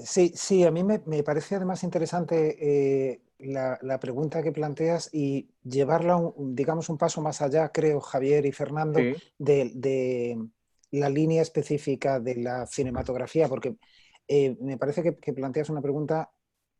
Sí, sí, a mí me parece además interesante la pregunta que planteas y llevarla, digamos, un paso más allá, creo, Javier y Fernando, Sí, de la línea específica de la cinematografía, porque me parece que planteas una pregunta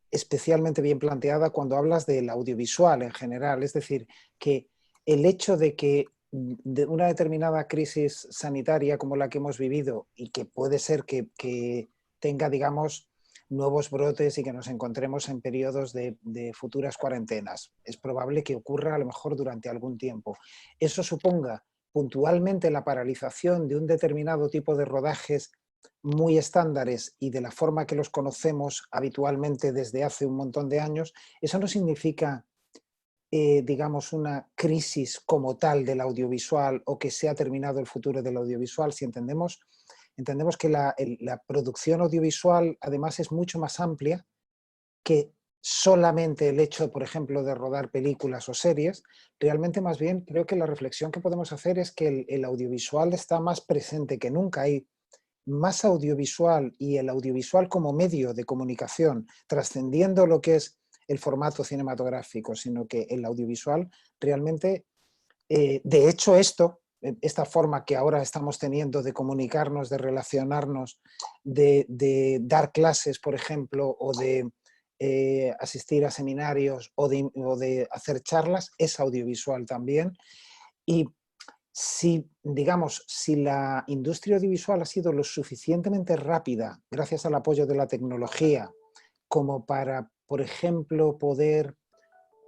especialmente bien planteada cuando hablas del audiovisual en general, es decir, que el hecho de que de una determinada crisis sanitaria como la que hemos vivido y que puede ser que tenga, digamos, nuevos brotes y que nos encontremos en periodos de futuras cuarentenas. Es probable que ocurra a lo mejor durante algún tiempo. Eso suponga puntualmente la paralización de un determinado tipo de rodajes muy estándares y de la forma que los conocemos habitualmente desde hace un montón de años, eso no significa, digamos, una crisis como tal del audiovisual o que se ha terminado el futuro del audiovisual. Si entendemos que la producción audiovisual además es mucho más amplia que solamente el hecho, por ejemplo, de rodar películas o series. Realmente, más bien, creo que la reflexión que podemos hacer es que el audiovisual está más presente que nunca. Hay más audiovisual y el audiovisual como medio de comunicación, trascendiendo lo que es el formato cinematográfico, sino que el audiovisual realmente, de hecho esta forma que ahora estamos teniendo de comunicarnos, de relacionarnos, de dar clases, por ejemplo, o de asistir a seminarios o de hacer charlas, es audiovisual también. Y si, digamos, si la industria audiovisual ha sido lo suficientemente rápida, gracias al apoyo de la tecnología, como para, por ejemplo, poder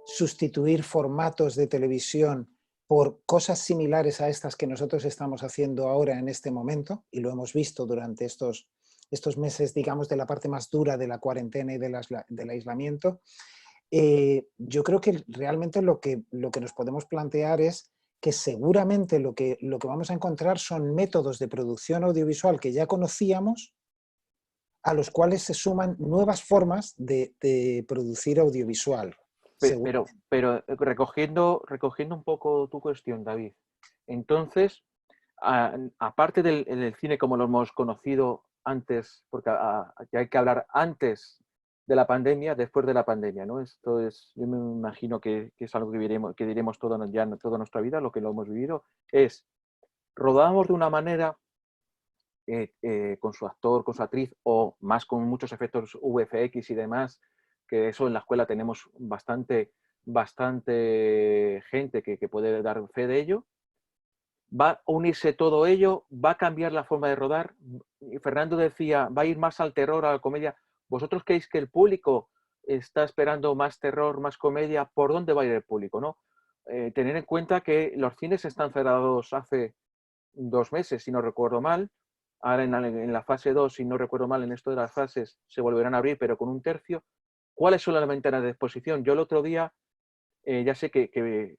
sustituir formatos de televisión por cosas similares a estas que nosotros estamos haciendo ahora en este momento, y lo hemos visto durante estos meses, digamos, de la parte más dura de la cuarentena y del aislamiento, yo creo que realmente lo que nos podemos plantear es que seguramente lo que vamos a encontrar son métodos de producción audiovisual que ya conocíamos, a los cuales se suman nuevas formas de producir audiovisual, seguramente. pero recogiendo un poco tu cuestión, David. Entonces, aparte del cine como lo hemos conocido antes, porque ya hay que hablar antes de la pandemia, después de la pandemia, ¿no? Esto es, yo me imagino que es algo que diremos ya toda nuestra vida, lo que lo hemos vivido, es, rodamos de una manera con su actor, con su actriz, o más con muchos efectos VFX y demás, que eso en la escuela tenemos bastante gente que puede dar fe de ello. Va a unirse todo ello, va a cambiar la forma de rodar. Y Fernando decía, va a ir más al terror, a la comedia. ¿Vosotros creéis que el público está esperando más terror, más comedia? ¿Por dónde va a ir el público? ¿No? Tener en cuenta que los cines están cerrados hace 2 meses, si no recuerdo mal. Ahora en la fase 2, si no recuerdo mal, en esto de las fases se volverán a abrir, pero con un tercio. ¿Cuáles son las ventanas de exposición? Yo el otro día, ya sé que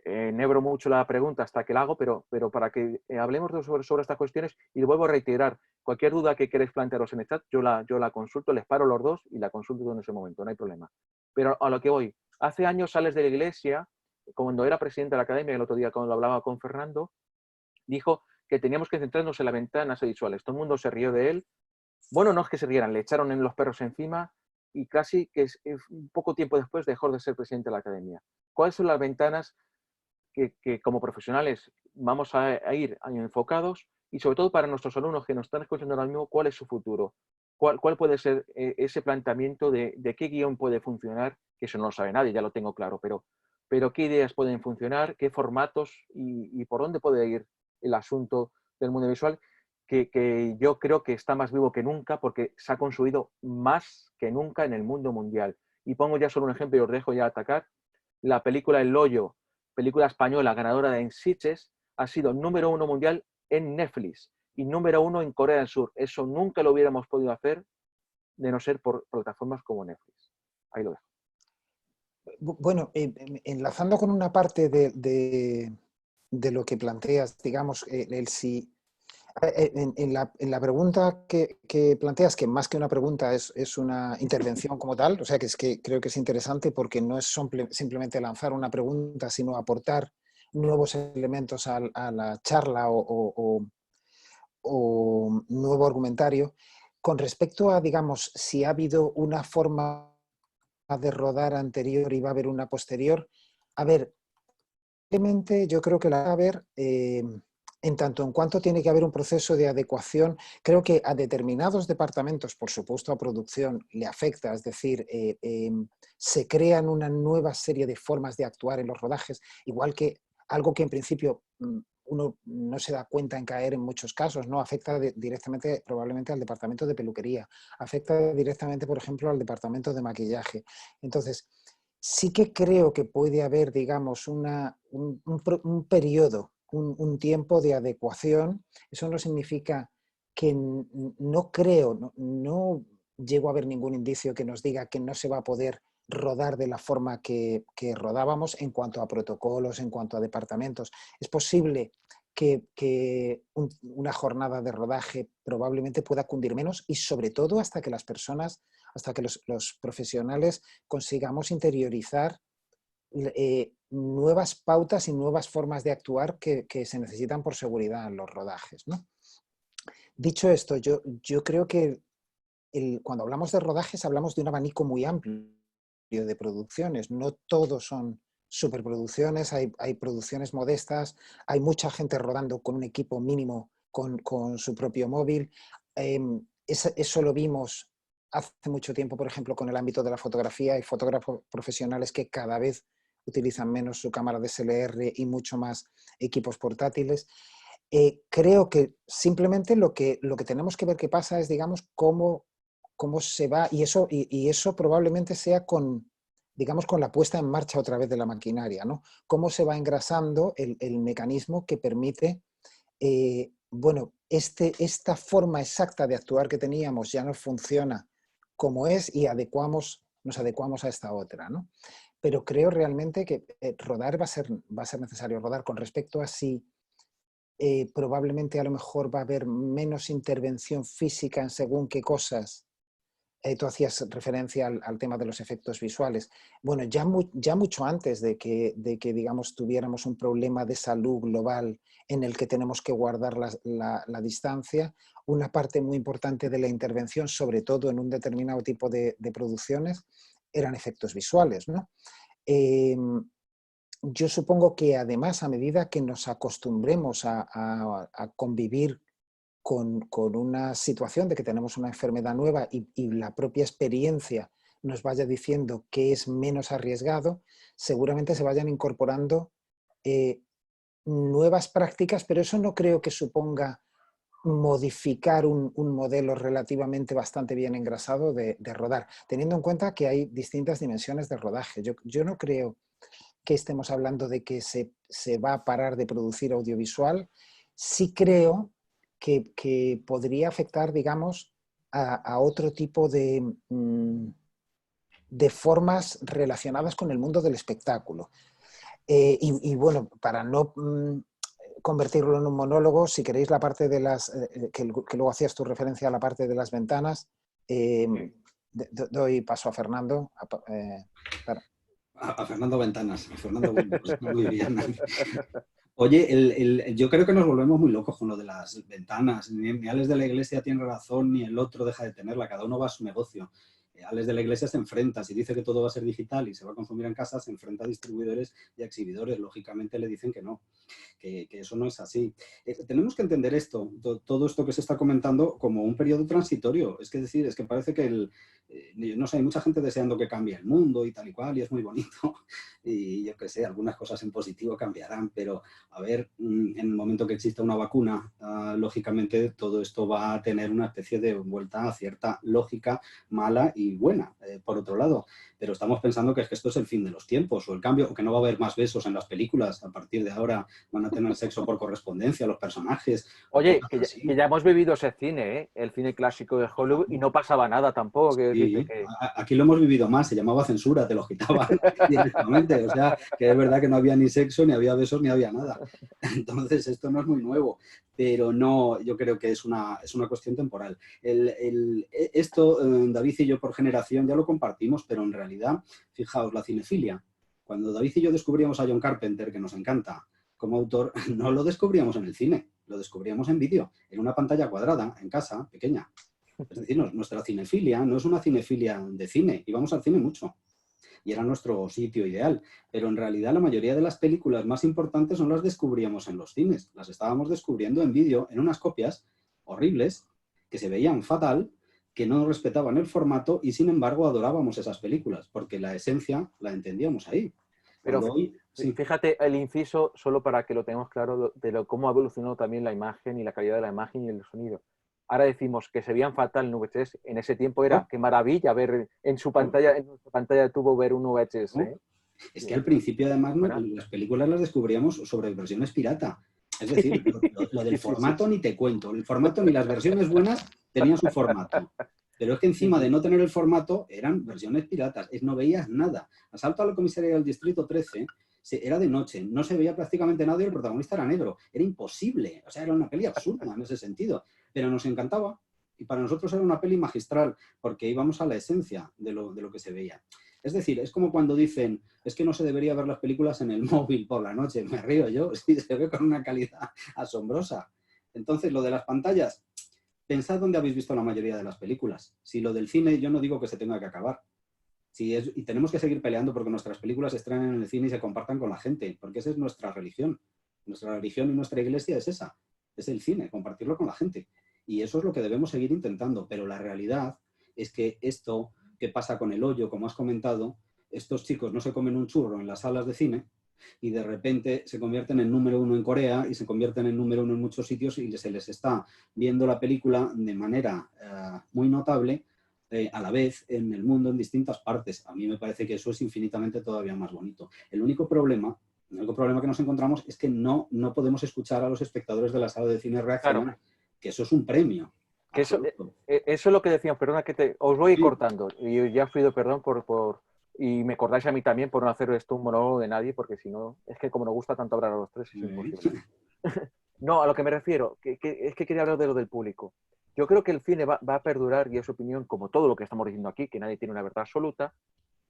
enhebro mucho la pregunta hasta que la hago, pero para que hablemos sobre estas cuestiones, y vuelvo a reiterar, cualquier duda que queréis plantearos en el chat, yo la consulto, les paro los dos y la consulto en ese momento, no hay problema. Pero a lo que voy, hace años sales de la iglesia, cuando era presidente de la academia, el otro día cuando lo hablaba con Fernando, dijo que teníamos que centrarnos en las ventanas visuales. Todo el mundo se rió de él. Bueno, no es que se rieran, le echaron en los perros encima y casi que un poco tiempo después dejó de ser presidente de la academia. ¿Cuáles son las ventanas que como profesionales vamos a ir enfocados? Y sobre todo para nuestros alumnos que nos están escuchando ahora mismo, ¿cuál es su futuro? ¿Cuál puede ser ese planteamiento de qué guión puede funcionar? Que eso no lo sabe nadie, ya lo tengo claro, pero qué ideas pueden funcionar, qué formatos y por dónde puede ir el asunto del mundo visual, que yo creo que está más vivo que nunca porque se ha construido más que nunca en el mundo mundial. Y pongo ya solo un ejemplo y os dejo ya atacar. La película El Hoyo, película española ganadora de Sitges, ha sido número 1 mundial en Netflix y número 1 en Corea del Sur. Eso nunca lo hubiéramos podido hacer de no ser por plataformas como Netflix. Ahí lo dejo. Bueno, enlazando con una parte de lo que planteas, digamos, el si en la pregunta que planteas, que más que una pregunta es una intervención como tal, o sea que es que creo que es interesante porque no es simplemente lanzar una pregunta, sino aportar nuevos elementos a la charla o nuevo argumentario. Con respecto a, digamos, si ha habido una forma de rodar anterior y va a haber una posterior, a ver, realmente yo creo que la va a haber, en tanto en cuanto tiene que haber un proceso de adecuación. Creo que a determinados departamentos, por supuesto a producción, le afecta, es decir, se crean una nueva serie de formas de actuar en los rodajes, igual que algo que en principio uno no se da cuenta en caer en muchos casos, ¿no? Afecta directamente probablemente al departamento de peluquería, afecta directamente, por ejemplo, al departamento de maquillaje. Entonces, sí que creo que puede haber, digamos, un periodo, un tiempo de adecuación. Eso no significa que no creo, no llego a ver ningún indicio que nos diga que no se va a poder rodar de la forma que rodábamos en cuanto a protocolos, en cuanto a departamentos. Es posible que una jornada de rodaje probablemente pueda cundir menos y sobre todo hasta que las personas, hasta que los profesionales consigamos interiorizar nuevas pautas y nuevas formas de actuar que se necesitan por seguridad en los rodajes, ¿no? Dicho esto, yo creo que cuando hablamos de rodajes hablamos de un abanico muy amplio de producciones. No todos son superproducciones, hay producciones modestas, hay mucha gente rodando con un equipo mínimo con su propio móvil. Eso lo vimos hace mucho tiempo, por ejemplo, con el ámbito de la fotografía. Hay fotógrafos profesionales que cada vez utilizan menos su cámara DSLR y mucho más equipos portátiles. Creo que simplemente lo que tenemos que ver qué pasa es, digamos, cómo se va, y eso probablemente sea digamos, con la puesta en marcha otra vez de la maquinaria, ¿no? Cómo se va engrasando el mecanismo que permite, bueno, esta forma exacta de actuar que teníamos ya no funciona como es y nos adecuamos a esta otra, ¿no? Pero creo realmente que rodar va a ser necesario rodar. Con respecto a si probablemente a lo mejor va a haber menos intervención física en según qué cosas. Tú hacías referencia al tema de los efectos visuales. Bueno, ya mucho antes de que, digamos, tuviéramos un problema de salud global en el que tenemos que guardar la distancia, una parte muy importante de la intervención, sobre todo en un determinado tipo de producciones, eran efectos visuales, ¿no? Yo supongo que además, a medida que nos acostumbremos a convivir con una situación de que tenemos una enfermedad nueva y la propia experiencia nos vaya diciendo que es menos arriesgado, seguramente se vayan incorporando nuevas prácticas, pero eso no creo que suponga modificar un modelo relativamente bastante bien engrasado de rodar, teniendo en cuenta que hay distintas dimensiones de rodaje. Yo no creo que estemos hablando de que se va a parar de producir audiovisual. Sí creo que podría afectar, digamos, a otro tipo de formas relacionadas con el mundo del espectáculo. Y bueno, para no convertirlo en un monólogo, si queréis la parte de las, que luego hacías tu referencia a la parte de las ventanas, doy paso a Fernando. A Fernando Ventanas, a Fernando Windows, muy bien. Oye, yo creo que nos volvemos muy locos con lo de las ventanas. Ni Alex de la Iglesia tiene razón, ni el otro deja de tenerla. Cada uno va a su negocio. Alex de la Iglesia se enfrenta, si dice que todo va a ser digital y se va a consumir en casa, se enfrenta a distribuidores y a exhibidores. Lógicamente le dicen que no, que eso no es así. Tenemos que entender esto, todo esto que se está comentando, como un periodo transitorio. Es que parece que no sé, hay mucha gente deseando que cambie el mundo y tal y cual, y es muy bonito. Y yo qué sé, algunas cosas en positivo cambiarán, pero a ver, en el momento que exista una vacuna, lógicamente todo esto va a tener una especie de vuelta a cierta lógica mala y buena, por otro lado. Pero estamos pensando que esto es el fin de los tiempos, o el cambio, o que no va a haber más besos en las películas. A partir de ahora van a tener sexo por correspondencia los personajes. Oye, que ya hemos vivido ese cine, ¿eh? El cine clásico de Hollywood, y no pasaba nada tampoco. Sí, aquí lo hemos vivido más, se llamaba censura, te lo quitaban directamente. O sea, que es verdad que no había ni sexo, ni había besos, ni había nada. Entonces, esto no es muy nuevo, pero no, yo creo que es una cuestión temporal. Esto, David y yo por generación ya lo compartimos, pero en realidad, fijaos, la cinefilia. Cuando David y yo descubríamos a John Carpenter, que nos encanta como autor, no lo descubríamos en el cine, lo descubríamos en vídeo, en una pantalla cuadrada, en casa, pequeña. Es decir, nuestra cinefilia no es una cinefilia de cine, íbamos al cine mucho y era nuestro sitio ideal, pero en realidad la mayoría de las películas más importantes no las descubríamos en los cines, las estábamos descubriendo en vídeo, en unas copias horribles, que se veían fatal, que no respetaban el formato y sin embargo adorábamos esas películas, porque la esencia la entendíamos ahí. Pero Hoy, sí. fíjate el inciso, solo para que lo tengamos claro, de cómo ha evolucionado también la imagen y la calidad de la imagen y el sonido. Ahora decimos que se veían fatal en VHS. En ese tiempo era, qué maravilla ver en su pantalla, en nuestra pantalla de tubo ver un VHS. ¿Eh? Es que al principio además las películas las descubríamos sobre versiones pirata. Es decir, lo del formato ni te cuento. El formato ni las versiones buenas tenían su formato. Pero es que encima de no tener el formato eran versiones piratas. No veías nada. Asalto a la comisaría del Distrito 13 era de noche. No se veía prácticamente nada y el protagonista era negro. Era imposible. O sea, era una peli absurda en ese sentido. Pero nos encantaba. Y para nosotros era una peli magistral porque íbamos a la esencia de lo que se veía. Es decir, es como cuando dicen, es que no se debería ver las películas en el móvil por la noche. Me río yo, sí, se ve con una calidad asombrosa. Entonces, lo de las pantallas, pensad dónde habéis visto la mayoría de las películas. Si lo del cine, yo no digo que se tenga que acabar. Y tenemos que seguir peleando porque nuestras películas se estrenen en el cine y se compartan con la gente, porque esa es nuestra religión. Nuestra religión y nuestra iglesia es esa, es el cine, compartirlo con la gente. Y eso es lo que debemos seguir intentando. Pero la realidad es que esto que pasa con El Hoyo, como has comentado, estos chicos no se comen un churro en las salas de cine y de repente se convierten en número 1 en Corea y se convierten en número 1 en muchos sitios y se les está viendo la película de manera muy notable a la vez en el mundo en distintas partes. A mí me parece que eso es infinitamente todavía más bonito. El único problema que nos encontramos es que no podemos escuchar a los espectadores de la sala de cine reaccionar, claro, que eso es un premio. Que eso es lo que decían, perdona que os voy cortando, y ya os pido perdón y me cordáis a mí también por no hacer esto un monólogo de nadie, porque si no, es que como nos gusta tanto hablar a los tres, es imposible. No, a lo que me refiero, es que quería hablar de lo del público. Yo creo que el cine va a perdurar, y es opinión, como todo lo que estamos diciendo aquí, que nadie tiene una verdad absoluta,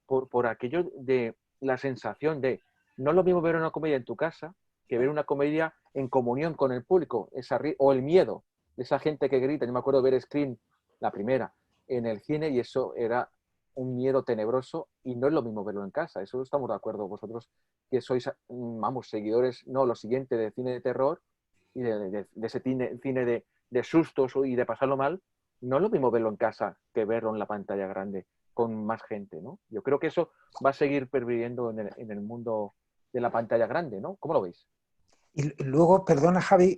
por aquello de la sensación de, no es lo mismo ver una comedia en tu casa que ver una comedia en comunión con el público, o el miedo. Esa gente que grita. Yo me acuerdo de ver Scream, la primera, en el cine, y eso era un miedo tenebroso y no es lo mismo verlo en casa. Eso estamos de acuerdo vosotros, que sois, vamos, seguidores, no, lo siguiente de cine de terror y de ese cine de sustos y de pasarlo mal. No es lo mismo verlo en casa que verlo en la pantalla grande con más gente, ¿no? Yo creo que eso va a seguir perviviendo en el mundo de la pantalla grande, ¿no? ¿Cómo lo veis? Y luego, perdona Javi,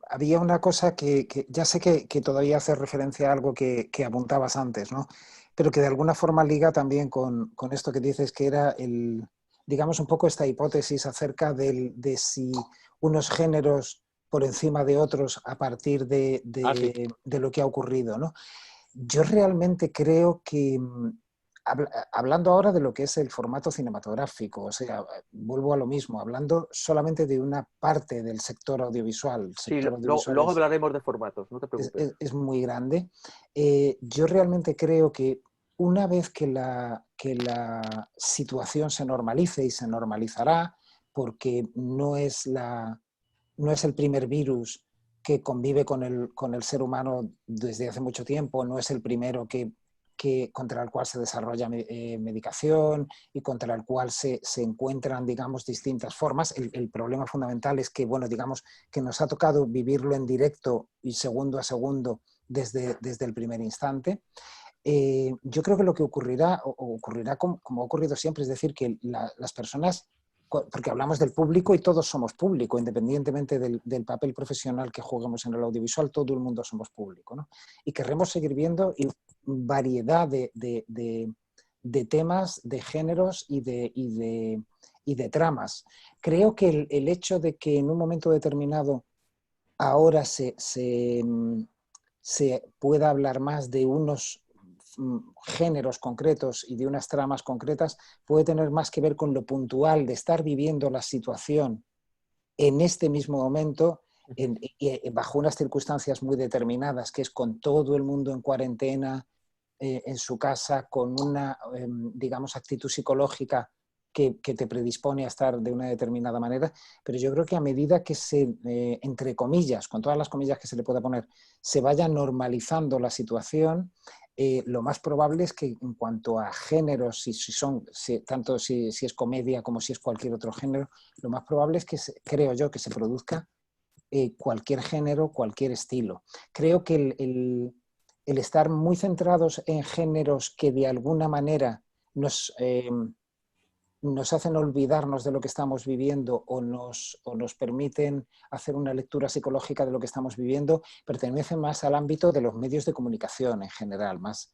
había una cosa que ya sé que todavía hace referencia a algo que apuntabas antes, ¿no? Pero que de alguna forma liga también con esto que dices, que era digamos un poco esta hipótesis acerca de si unos géneros por encima de otros a partir de lo que ha ocurrido, ¿no? Yo realmente creo que, hablando ahora de lo que es el formato cinematográfico, o sea, vuelvo a lo mismo, hablando solamente de una parte del sector audiovisual. Luego hablaremos de formatos, no te preocupes. Es muy grande. Yo realmente creo que una vez que la situación se normalice, y se normalizará, porque no es el primer virus que convive con el ser humano desde hace mucho tiempo, no es el primero contra el cual se desarrolla medicación y contra el cual se encuentran, digamos, distintas formas. El problema fundamental es que, bueno, digamos, que nos ha tocado vivirlo en directo y segundo a segundo desde el primer instante. Yo creo que lo que ocurrirá como ha ocurrido siempre, es decir, que las personas, porque hablamos del público y todos somos público, independientemente del papel profesional que juguemos en el audiovisual, todo el mundo somos público, ¿no? Y querremos seguir viendo variedad de temas, de géneros y de tramas. Creo que el hecho de que en un momento determinado ahora se pueda hablar más de unos géneros concretos y de unas tramas concretas puede tener más que ver con lo puntual de estar viviendo la situación en este mismo momento bajo unas circunstancias muy determinadas, que es con todo el mundo en cuarentena, en su casa, con una, digamos, actitud psicológica que te predispone a estar de una determinada manera, pero yo creo que a medida que se, entre comillas, con todas las comillas que se le pueda poner, se vaya normalizando la situación, lo más probable es que en cuanto a géneros, tanto si es comedia como si es cualquier otro género, lo más probable es que, creo yo, que se produzca cualquier género, cualquier estilo. Creo que el estar muy centrados en géneros que de alguna manera nos hacen olvidarnos de lo que estamos viviendo o nos permiten hacer una lectura psicológica de lo que estamos viviendo, pertenecen más al ámbito de los medios de comunicación en general, más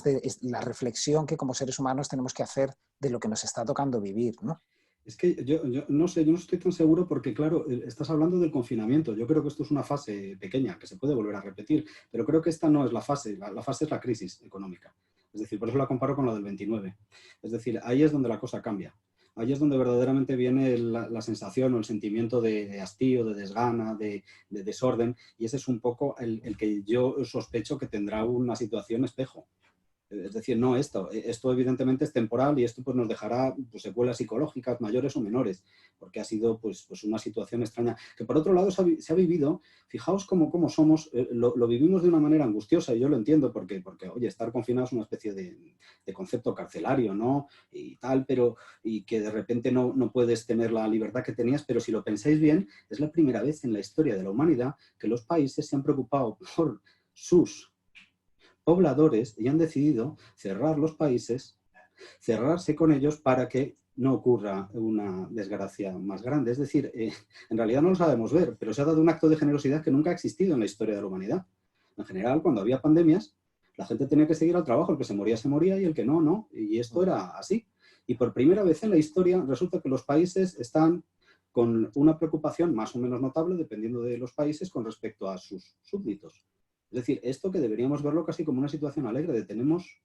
de la reflexión que como seres humanos tenemos que hacer de lo que nos está tocando vivir, ¿no? Es que yo no sé, yo no estoy tan seguro porque, claro, estás hablando del confinamiento. Yo creo que esto es una fase pequeña que se puede volver a repetir, pero creo que esta no es la fase. La fase es la crisis económica. Es decir, por eso la comparo con la del 29. Es decir, ahí es donde la cosa cambia. Ahí es donde verdaderamente viene la sensación o el sentimiento de hastío, de desgana, de desorden, y ese es un poco el que yo sospecho que tendrá una situación espejo. Es decir, no esto evidentemente es temporal y esto pues, nos dejará pues, secuelas psicológicas mayores o menores, porque ha sido pues una situación extraña. Que por otro lado se ha vivido, fijaos cómo somos, lo vivimos de una manera angustiosa y yo lo entiendo porque oye, estar confinado es una especie de concepto carcelario, ¿no? Y tal, y que de repente no puedes tener la libertad que tenías, pero si lo pensáis bien, es la primera vez en la historia de la humanidad que los países se han preocupado por sus pobladores y han decidido cerrar los países, cerrarse con ellos para que no ocurra una desgracia más grande. Es decir, en realidad no lo sabemos ver, pero se ha dado un acto de generosidad que nunca ha existido en la historia de la humanidad. En general, cuando había pandemias, la gente tenía que seguir al trabajo, el que se moría y el que no, no. Y esto era así. Y por primera vez en la historia resulta que los países están con una preocupación más o menos notable, dependiendo de los países, con respecto a sus súbditos. Es decir, esto que deberíamos verlo casi como una situación alegre, de tenemos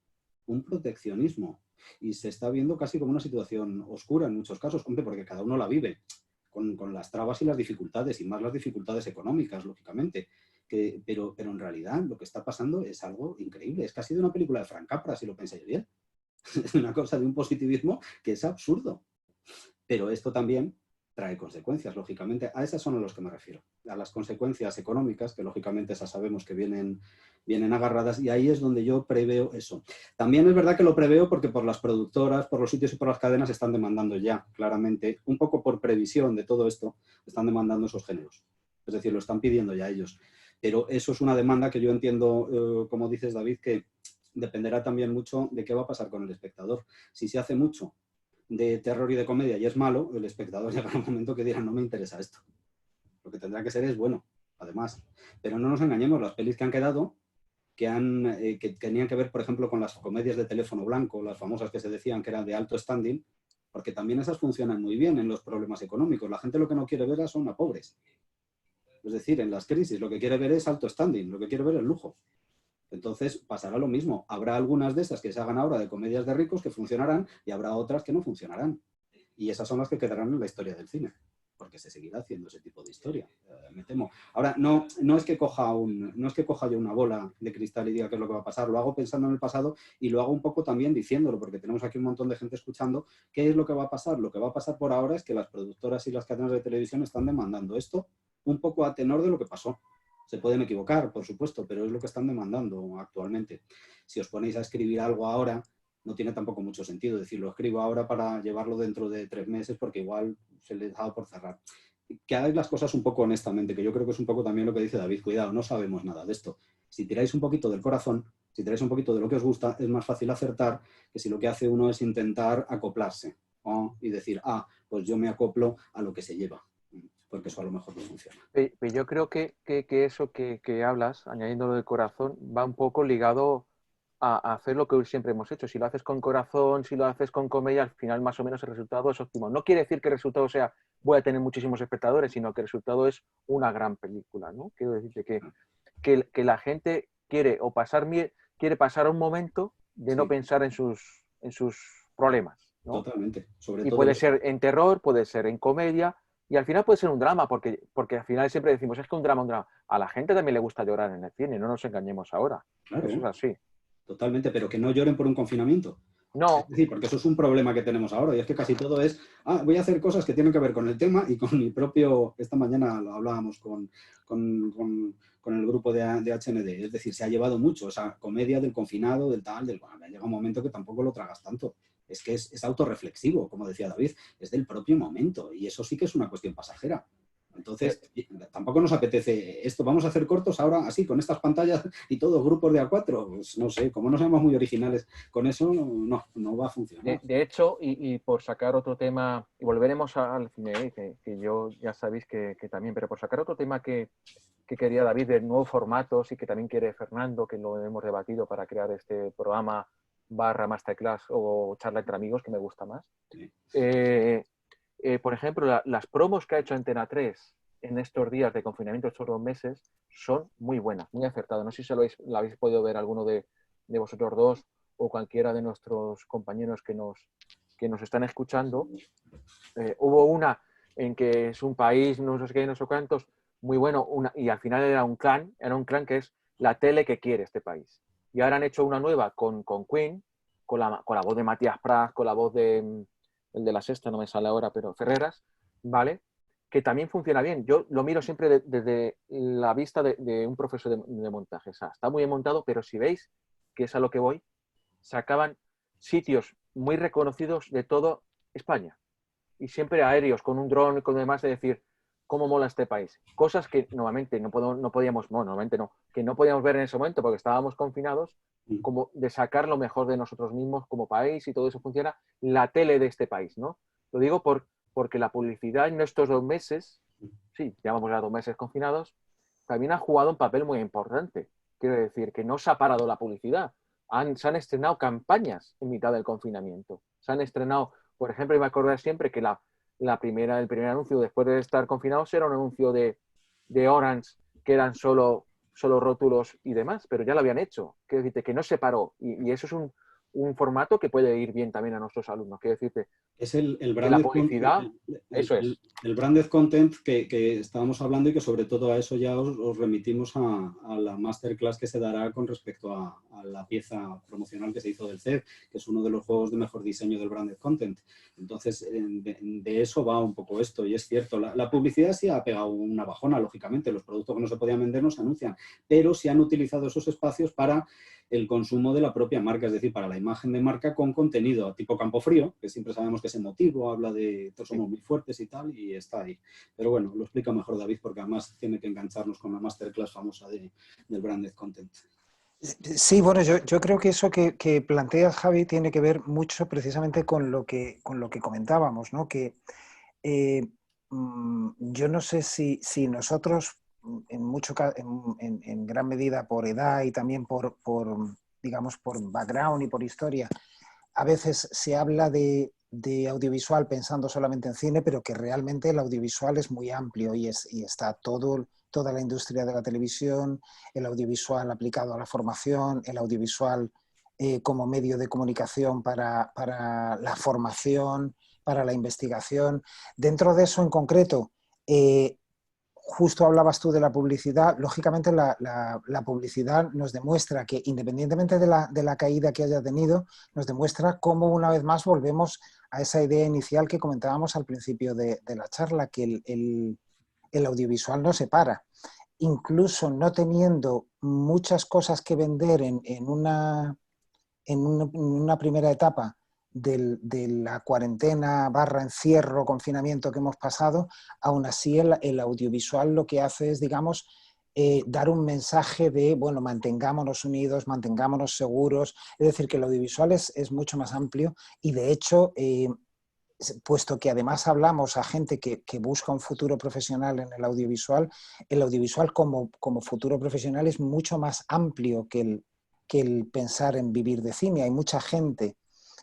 un proteccionismo y se está viendo casi como una situación oscura en muchos casos, hombre, porque cada uno la vive con las trabas y las dificultades, y más las dificultades económicas, lógicamente. Pero en realidad lo que está pasando es algo increíble. Es casi de una película de Frank Capra, si lo pensáis bien. Es una cosa de un positivismo que es absurdo. Pero esto también trae consecuencias, lógicamente. A esas son a los que me refiero. A las consecuencias económicas, que lógicamente esas sabemos que vienen agarradas, y ahí es donde yo preveo eso. También es verdad que lo preveo porque por las productoras, por los sitios y por las cadenas están demandando ya, claramente, un poco por previsión de todo esto, están demandando esos géneros. Es decir, lo están pidiendo ya ellos. Pero eso es una demanda que yo entiendo, como dices, David, que dependerá también mucho de qué va a pasar con el espectador. Si se hace mucho de terror y de comedia y es malo, el espectador llegará un momento que dirá, no me interesa esto. Lo que tendrá que ser es bueno, además. Pero no nos engañemos, las pelis que han quedado, que tenían que ver, por ejemplo, con las comedias de teléfono blanco, las famosas que se decían que eran de alto standing, porque también esas funcionan muy bien en los problemas económicos. La gente lo que no quiere ver son a pobres. Es decir, en las crisis lo que quiere ver es alto standing, lo que quiere ver es lujo. Entonces pasará lo mismo. Habrá algunas de esas que se hagan ahora de comedias de ricos que funcionarán y habrá otras que no funcionarán. Y esas son las que quedarán en la historia del cine, porque se seguirá haciendo ese tipo de historia, me temo. Ahora, no es que coja yo una bola de cristal y diga qué es lo que va a pasar. Lo hago pensando en el pasado y lo hago un poco también diciéndolo, porque tenemos aquí un montón de gente escuchando. ¿Qué es lo que va a pasar? Lo que va a pasar por ahora es que las productoras y las cadenas de televisión están demandando esto un poco a tenor de lo que pasó. Se pueden equivocar, por supuesto, pero es lo que están demandando actualmente. Si os ponéis a escribir algo ahora, no tiene tampoco mucho sentido. Es decir, lo escribo ahora para llevarlo dentro de 3 meses porque igual se les ha dado por cerrar. Que hagáis las cosas un poco honestamente, que yo creo que es un poco también lo que dice David. Cuidado, no sabemos nada de esto. Si tiráis un poquito del corazón, si tiráis un poquito de lo que os gusta, es más fácil acertar que si lo que hace uno es intentar acoplarse, ¿no? Y decir, pues yo me acoplo a lo que se lleva, porque eso a lo mejor no funciona. Yo creo que eso que hablas, añadiendo del corazón, va un poco ligado a hacer lo que siempre hemos hecho. Si lo haces con corazón, si lo haces con comedia, al final más o menos el resultado es óptimo. No quiere decir que el resultado sea voy a tener muchísimos espectadores, sino que el resultado es una gran película, ¿no? Quiero decirte que la gente quiere pasar un momento de no pensar en sus problemas, ¿no? Totalmente. Sobre y todo puede ser en terror, puede ser en comedia, y al final puede ser un drama, porque al final siempre decimos, es que un drama. A la gente también le gusta llorar en el cine, no nos engañemos ahora. Claro. Eso es así. Totalmente, pero que no lloren por un confinamiento. No, Es decir, porque eso es un problema que tenemos ahora, y es que casi todo es, voy a hacer cosas que tienen que ver con el tema y con mi propio, esta mañana lo hablábamos con el grupo de HND, es decir, se ha llevado mucho esa comedia del confinado, del tal, del, bueno, llega un momento que tampoco lo tragas tanto. Es que es autorreflexivo, como decía David, es del propio momento, y eso sí que es una cuestión pasajera. Entonces, tampoco nos apetece esto. Vamos a hacer cortos ahora así, con estas pantallas y todos grupos de A4. Pues no sé, como no seamos muy originales con eso, no va a funcionar. de hecho, y por sacar otro tema, y volveremos al cine, que yo ya sabéis que también, pero por sacar otro tema que quería David de nuevos formatos y que también quiere Fernando, que lo hemos debatido para crear este programa / masterclass o charla entre amigos, que me gusta más. Sí. Por ejemplo, las promos que ha hecho Antena 3 en estos días de confinamiento, estos 2 meses, son muy buenas, muy acertadas. No sé si lo habéis podido ver alguno de vosotros dos o cualquiera de nuestros compañeros que nos están escuchando. Hubo una en que es un país, no sé qué, no sé cuántos, muy bueno, y al final era un clan que es la tele que quiere este país. Y ahora han hecho una nueva con Queen, con la voz de Matías Prats, con la voz de el de La Sexta, no me sale ahora, pero Ferreras, ¿vale? Que también funciona bien. Yo lo miro siempre desde la vista de un profesor de montaje. O sea, está muy bien montado, pero si veis, que es a lo que voy, sacaban sitios muy reconocidos de toda España. Y siempre aéreos, con un dron y con demás, de decir, ¿cómo mola este país? Cosas que normalmente no podíamos, no, normalmente no, que no podíamos ver en ese momento porque estábamos confinados, como de sacar lo mejor de nosotros mismos como país y todo eso funciona, la tele de este país, ¿no? Lo digo porque la publicidad en estos 2 meses, sí, llevamos ya 2 meses confinados, también ha jugado un papel muy importante. Quiero decir que no se ha parado la publicidad. Se han estrenado campañas en mitad del confinamiento. Se han estrenado, por ejemplo, y me acordar siempre que el primer anuncio después de estar confinados era un anuncio de Orange, que eran solo rótulos y demás, pero ya lo habían hecho. Quiero decirte que no se paró. Y eso es un formato que puede ir bien también a nuestros alumnos. Quiero decirte Es el que la branded publicidad, eso es. el branded content que estábamos hablando, y que sobre todo a eso ya os remitimos a la masterclass que se dará con respecto a la pieza promocional que se hizo del CED, que es uno de los juegos de mejor diseño del branded content. Entonces, de eso va un poco esto, y es cierto, la publicidad sí ha pegado una bajona, lógicamente, los productos que no se podían vender no se anuncian, pero se han utilizado esos espacios para el consumo de la propia marca, es decir, para la imagen de marca con contenido tipo Campofrío, que siempre sabemos que es emotivo, habla de todos somos muy fuertes y tal, y está ahí. Pero bueno, lo explica mejor David, porque además tiene que engancharnos con la masterclass famosa del branded content. Sí, bueno, yo creo que eso que planteas, Javi, tiene que ver mucho precisamente con lo que comentábamos, ¿no? Que yo no sé si nosotros, en gran medida por edad y también digamos, por background y por historia, a veces se habla de audiovisual pensando solamente en cine, pero que realmente el audiovisual es muy amplio y está toda la industria de la televisión, el audiovisual aplicado a la formación, el audiovisual como medio de comunicación para la formación, para la investigación. Dentro de eso en concreto, justo hablabas tú de la publicidad. Lógicamente la publicidad nos demuestra que, independientemente de la caída que haya tenido, nos demuestra cómo una vez más volvemos a esa idea inicial que comentábamos al principio de la charla, que el audiovisual no se para. Incluso no teniendo muchas cosas que vender en una primera etapa de la cuarentena / encierro, confinamiento que hemos pasado, aún así el audiovisual lo que hace es, digamos, dar un mensaje de, bueno, mantengámonos unidos, mantengámonos seguros. Es decir, que el audiovisual es mucho más amplio y, de hecho, puesto que además hablamos a gente que busca un futuro profesional en el audiovisual como futuro profesional es mucho más amplio que el pensar en vivir de cine. Hay mucha gente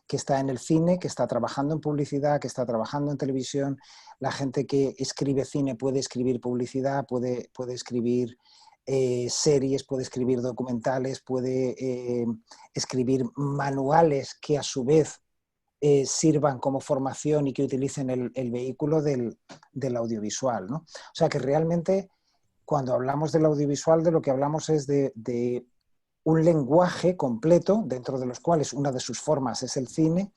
que está en el cine, que está trabajando en publicidad, que está trabajando en televisión. La gente que escribe cine puede escribir publicidad, puede escribir series, puede escribir documentales, puede escribir manuales que a su vez sirvan como formación y que utilicen el vehículo del audiovisual, ¿no? O sea que realmente, cuando hablamos del audiovisual, de lo que hablamos es de un lenguaje completo, dentro de los cuales una de sus formas es el cine,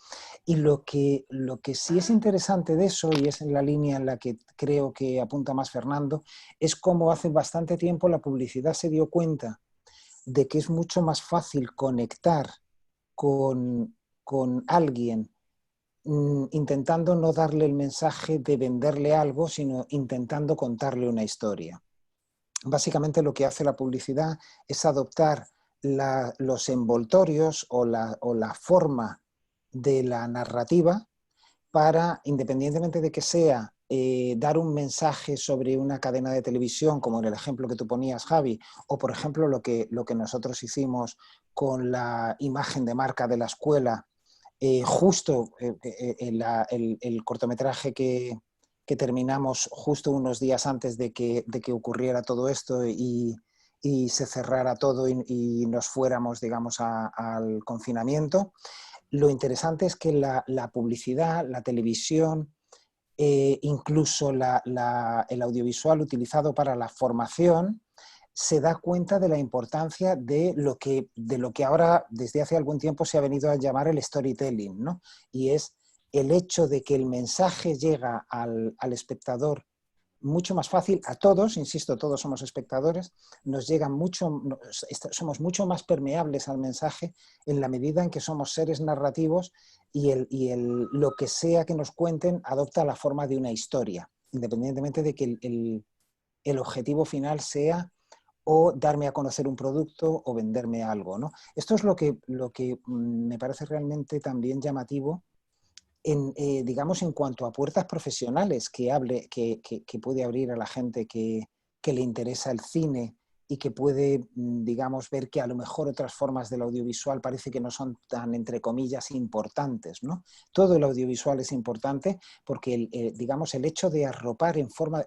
y lo que sí es interesante de eso, y es en la línea en la que creo que apunta más Fernando, es cómo hace bastante tiempo la publicidad se dio cuenta de que es mucho más fácil conectar con alguien intentando no darle el mensaje de venderle algo, sino intentando contarle una historia. Básicamente lo que hace la publicidad es adoptar los envoltorios o la forma de la narrativa para, independientemente de que sea dar un mensaje sobre una cadena de televisión, como en el ejemplo que tú ponías, Javi, o por ejemplo lo que nosotros hicimos con la imagen de marca de la escuela, justo el cortometraje que terminamos justo unos días antes de que ocurriera todo esto y se cerrara todo y nos fuéramos, digamos, al confinamiento. Lo interesante es que la publicidad, la televisión, incluso el audiovisual utilizado para la formación, se da cuenta de la importancia de lo que ahora desde hace algún tiempo se ha venido a llamar el storytelling, ¿no? Y es el hecho de que el mensaje llega al espectador mucho más fácil, a todos, insisto, todos somos espectadores, nos llega somos mucho más permeables al mensaje en la medida en que somos seres narrativos y lo que sea que nos cuenten adopta la forma de una historia, independientemente de que el objetivo final sea o darme a conocer un producto o venderme algo, ¿no? Esto es lo que me parece realmente también llamativo digamos, en cuanto a puertas profesionales que puede abrir a la gente que le interesa el cine y que puede, digamos, ver que a lo mejor otras formas del audiovisual parece que no son tan, entre comillas, importantes, ¿no? Todo el audiovisual es importante porque, digamos, el hecho de arropar en forma de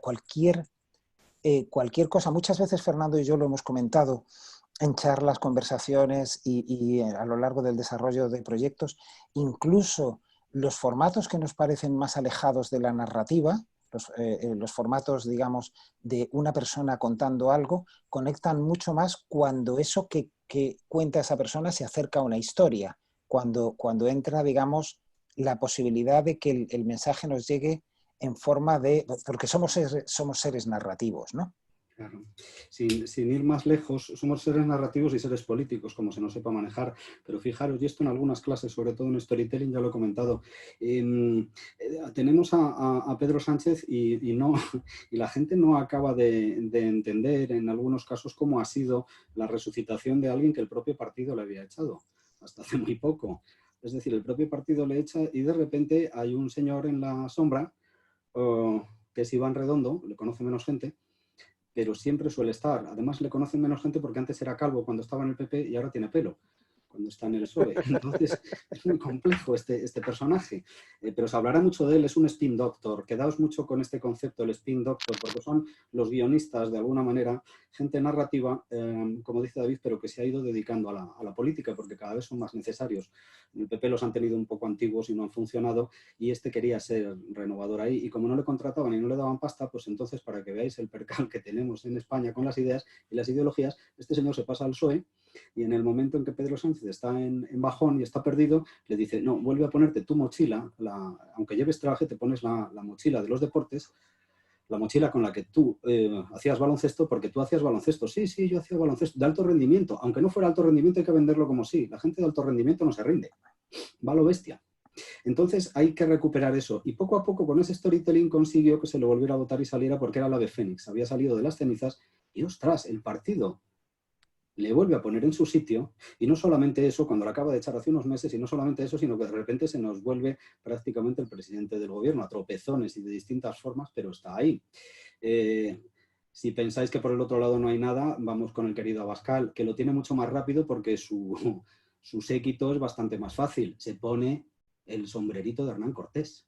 cualquier cosa, muchas veces Fernando y yo lo hemos comentado en charlas, conversaciones y a lo largo del desarrollo de proyectos, incluso los formatos que nos parecen más alejados de la narrativa, los formatos, digamos, de una persona contando algo, conectan mucho más cuando eso que cuenta esa persona se acerca a una historia, cuando entra, digamos, la posibilidad de que el mensaje nos llegue en forma de... porque somos seres narrativos, ¿no? Claro. Sin ir más lejos, somos seres narrativos y seres políticos, como se nos sepa manejar. Pero fijaros, y esto en algunas clases, sobre todo en storytelling, ya lo he comentado, tenemos a Pedro Sánchez y la gente no acaba de entender en algunos casos cómo ha sido la resucitación de alguien que el propio partido le había echado, hasta hace muy poco. Es decir, el propio partido le echa y de repente hay un señor en la sombra, que es Iván Redondo, le conoce menos gente, pero siempre suele estar. Además, le conocen menos gente porque antes era calvo cuando estaba en el PP y ahora tiene pelo cuando está en el PSOE. Entonces, es muy complejo este personaje. Pero se hablará mucho de él, es un spin doctor. Quedaos mucho con este concepto, el spin doctor, porque son los guionistas, de alguna manera, gente narrativa, como dice David, pero que se ha ido dedicando a la política, porque cada vez son más necesarios. En el PP los han tenido un poco antiguos y no han funcionado, y este quería ser renovador ahí. Y como no le contrataban y no le daban pasta, pues entonces, para que veáis el percal que tenemos en España con las ideas y las ideologías, este señor se pasa al PSOE, y en el momento en que Pedro Sánchez está en bajón y está perdido, le dice, no, vuelve a ponerte tu mochila, aunque lleves traje, te pones la mochila de los deportes, la mochila con la que tú hacías baloncesto, porque tú hacías baloncesto. Sí, yo hacía baloncesto de alto rendimiento. Aunque no fuera alto rendimiento, hay que venderlo como sí. La gente de alto rendimiento no se rinde. Va a lo bestia. Entonces hay que recuperar eso. Y poco a poco con ese storytelling consiguió que se le volviera a votar y saliera, porque era el ave fénix. Había salido de las cenizas y, ostras, el partido le vuelve a poner en su sitio, y no solamente eso, cuando la acaba de echar hace unos meses, y no solamente eso, sino que de repente se nos vuelve prácticamente el presidente del gobierno, a tropezones y de distintas formas, pero está ahí. Si pensáis que por el otro lado no hay nada, vamos con el querido Abascal, que lo tiene mucho más rápido porque su séquito es bastante más fácil. Se pone el sombrerito de Hernán Cortés.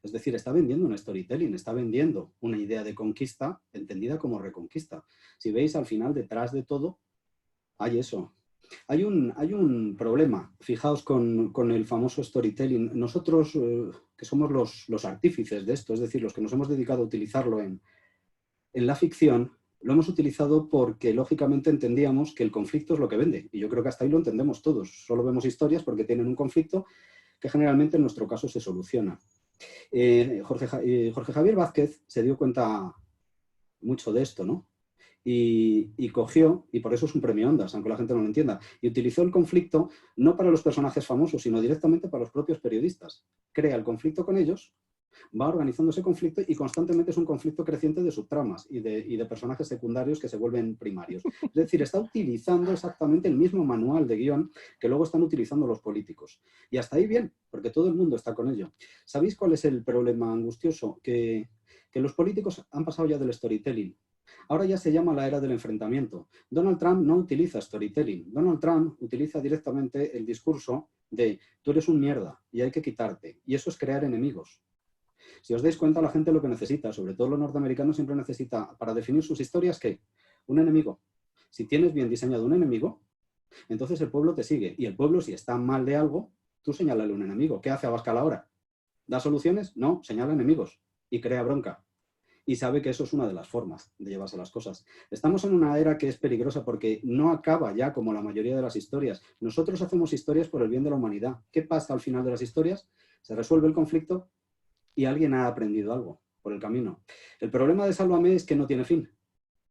Es decir, está vendiendo un storytelling, está vendiendo una idea de conquista entendida como reconquista. Si veis, al final, detrás de todo, hay eso. Hay un problema, fijaos, con el famoso storytelling. Nosotros, que somos los artífices de esto, es decir, los que nos hemos dedicado a utilizarlo en la ficción, Lo hemos utilizado porque, lógicamente, entendíamos que el conflicto es lo que vende. Y yo creo que hasta ahí lo entendemos todos. Solo vemos historias porque tienen un conflicto que generalmente en nuestro caso se soluciona. Jorge Javier Vázquez se dio cuenta mucho de esto, ¿no? Y cogió, y por eso es un premio Ondas, aunque la gente no lo entienda, y utilizó el conflicto no para los personajes famosos, sino directamente para los propios periodistas. Crea el conflicto con ellos, va organizando ese conflicto y constantemente es un conflicto creciente de subtramas y de personajes secundarios que se vuelven primarios. Es decir, está utilizando exactamente el mismo manual de guión que luego están utilizando los políticos. Y hasta ahí bien, porque todo el mundo está con ello. ¿Sabéis cuál es el problema angustioso? Que los políticos han pasado ya del storytelling. Ahora ya se llama la era del enfrentamiento. Donald Trump no utiliza storytelling. Donald Trump utiliza directamente el discurso de tú eres un mierda y hay que quitarte. Y eso es crear enemigos. Si os dais cuenta, la gente lo que necesita, sobre todo los norteamericanos, siempre necesita, para definir sus historias, ¿qué? Un enemigo. Si tienes bien diseñado un enemigo, entonces el pueblo te sigue. Y el pueblo, si está mal de algo, tú señálale un enemigo. ¿Qué hace Abascal ahora? ¿Da soluciones? No, señala enemigos y crea bronca. Y sabe que eso es una de las formas de llevarse las cosas. Estamos en una era que es peligrosa porque no acaba ya como la mayoría de las historias. Nosotros hacemos historias por el bien de la humanidad. ¿Qué pasa al final de las historias? Se resuelve el conflicto y alguien ha aprendido algo por el camino. El problema de Sálvame es que no tiene fin.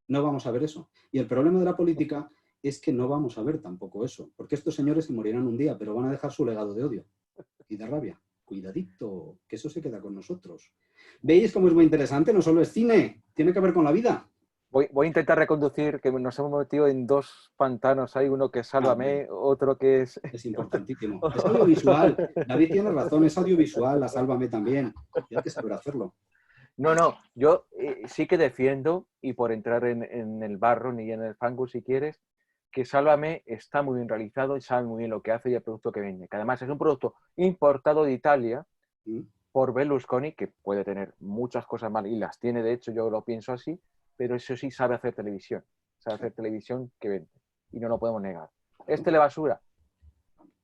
No vamos a ver eso. Y el problema de la política es que no vamos a ver tampoco eso. Porque estos señores se morirán un día, pero van a dejar su legado de odio y de rabia. Cuidadito, que eso se queda con nosotros. ¿Veis cómo es muy interesante? No solo es cine, tiene que ver con la vida. Voy a intentar reconducir, que nos hemos metido en dos pantanos. Hay uno que es Sálvame, otro que es... Es importantísimo. Es audiovisual. David tiene razón, es audiovisual, la Sálvame también. Y hay que saber hacerlo. No, yo sí que defiendo, y por entrar en el barro ni en el fango si quieres, que Sálvame está muy bien realizado y sabe muy bien lo que hace y el producto que vende. Que además es un producto importado de Italia por Berlusconi, que puede tener muchas cosas mal, y las tiene, de hecho, yo lo pienso así, pero eso sí sabe hacer televisión. Sabe hacer televisión que vende. Y no lo podemos negar. ¿Es telebasura?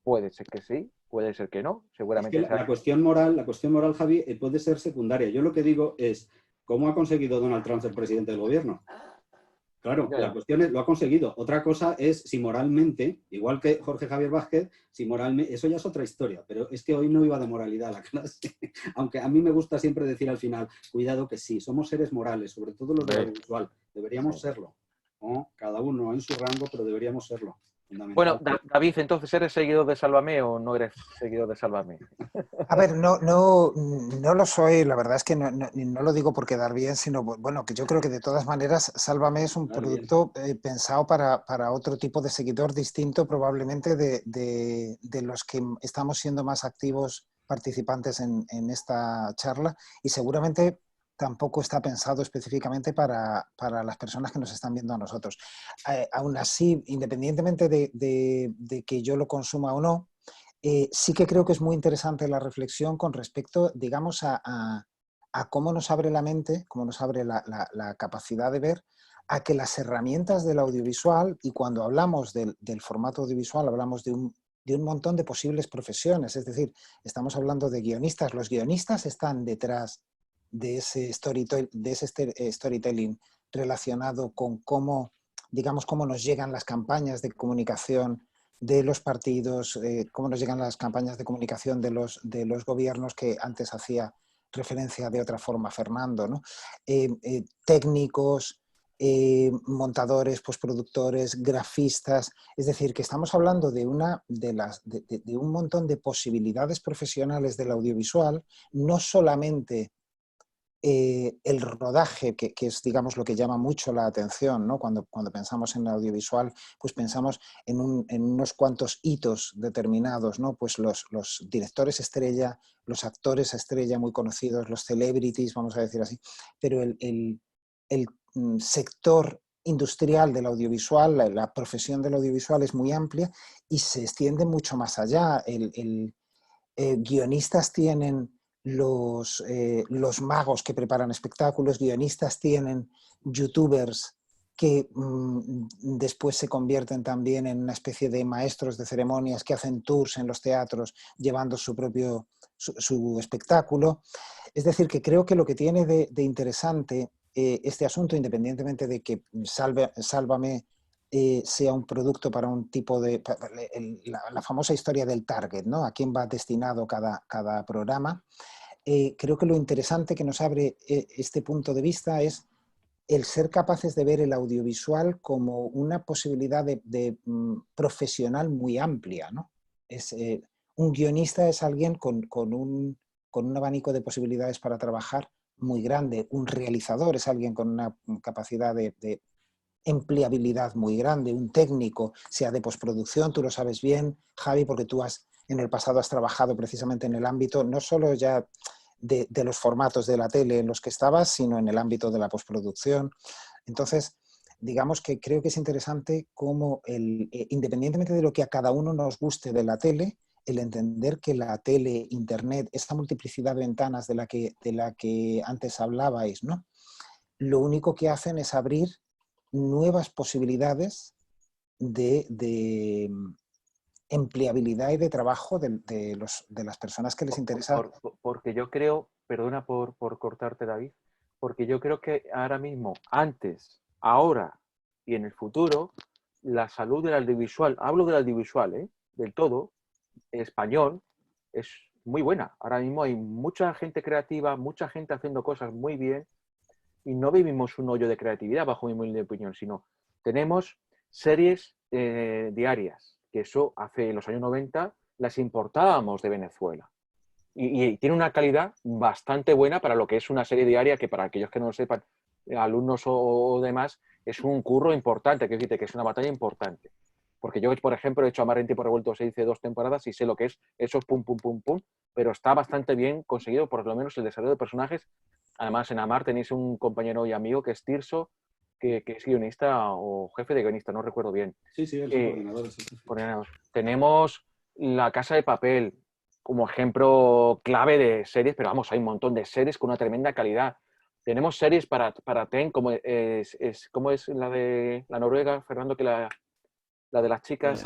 Puede ser que sí, puede ser que no. Seguramente es que la cuestión moral, Javi, puede ser secundaria. Yo lo que digo es, ¿cómo ha conseguido Donald Trump ser presidente del gobierno? Claro, la cuestión es, lo ha conseguido. Otra cosa es si moralmente, igual que Jorge Javier Vázquez, si moralmente, eso ya es otra historia, pero es que hoy no iba de moralidad la clase. Aunque a mí me gusta siempre decir al final, cuidado que sí, somos seres morales, sobre todo los de audiovisual, deberíamos serlo, ¿no? Cada uno en su rango, pero deberíamos serlo. Bueno, David, entonces, ¿eres seguidor de Sálvame o no eres seguidor de Sálvame? A ver, no lo soy, la verdad es que no lo digo por quedar bien, sino, bueno, que yo creo que de todas maneras Sálvame es un producto pensado para otro tipo de seguidor distinto probablemente de los que estamos siendo más activos participantes en esta charla, y seguramente tampoco está pensado específicamente para las personas que nos están viendo a nosotros. Aún así, independientemente de que yo lo consuma o no, sí que creo que es muy interesante la reflexión con respecto, digamos, a cómo nos abre la mente, cómo nos abre la capacidad de ver, a que las herramientas del audiovisual, y cuando hablamos del formato audiovisual hablamos de un montón de posibles profesiones, es decir, estamos hablando de guionistas. Los guionistas están detrás de ese storytelling relacionado con cómo, digamos, cómo nos llegan las campañas de comunicación de los partidos, cómo nos llegan las campañas de comunicación de los gobiernos, que antes hacía referencia de otra forma Fernando, ¿no? Técnicos, montadores, postproductores, grafistas. Es decir, que estamos hablando de un montón de posibilidades profesionales del audiovisual, no solamente el rodaje, que es, digamos, lo que llama mucho la atención, ¿no? Cuando pensamos en audiovisual, pues pensamos en unos cuantos hitos determinados, ¿no? Pues los directores estrella, los actores estrella muy conocidos, los celebrities, vamos a decir así, pero el sector industrial del audiovisual, la profesión del audiovisual es muy amplia y se extiende mucho más allá. Guionistas tienen los magos que preparan espectáculos, guionistas tienen youtubers que después se convierten también en una especie de maestros de ceremonias que hacen tours en los teatros llevando su espectáculo. Es decir, que creo que lo que tiene de interesante este asunto, independientemente de que Sálvame sea un producto para un tipo de... La famosa historia del target, ¿no? A quién va destinado cada programa. Creo que lo interesante que nos abre este punto de vista es el ser capaces de ver el audiovisual como una posibilidad de profesional muy amplia, ¿no? Un guionista es alguien con un abanico de posibilidades para trabajar muy grande. Un realizador es alguien con una capacidad de empleabilidad muy grande. Un técnico, sea de postproducción, tú lo sabes bien, Javi, porque tú en el pasado has trabajado precisamente en el ámbito, no solo ya de los formatos de la tele en los que estabas, sino en el ámbito de la postproducción. Entonces, digamos que creo que es interesante cómo, independientemente de lo que a cada uno nos guste de la tele, el entender que la tele, internet, esta multiplicidad de ventanas de la que antes hablabais, ¿no? Lo único que hacen es abrir nuevas posibilidades de empleabilidad y de trabajo de las personas que les interesa. Porque yo creo, perdona por cortarte, David, porque yo creo que ahora mismo, antes, ahora y en el futuro, la salud del audiovisual, hablo del audiovisual, del todo, español, es muy buena. Ahora mismo hay mucha gente creativa, mucha gente haciendo cosas muy bien y no vivimos un hoyo de creatividad, bajo mi humilde opinión, sino tenemos series diarias, que eso hace los años 90 las importábamos de Venezuela. Y tiene una calidad bastante buena para lo que es una serie diaria, que para aquellos que no lo sepan, alumnos o demás, es un curro importante, que es una batalla importante. Porque yo, por ejemplo, he hecho Amar en tiempo revuelto, se dice 2 temporadas y sé lo que es esos pum, pum, pum, pum, pero está bastante bien conseguido, por lo menos el desarrollo de personajes. Además, en Amar tenéis un compañero y amigo que es Tirso, que es guionista o jefe de guionista, no recuerdo bien. Sí, sí, el coordinador. Tenemos La Casa de Papel como ejemplo clave de series, pero vamos, hay un montón de series con una tremenda calidad. Tenemos series para TEN, como es la de la Noruega, Fernando, que la de las chicas...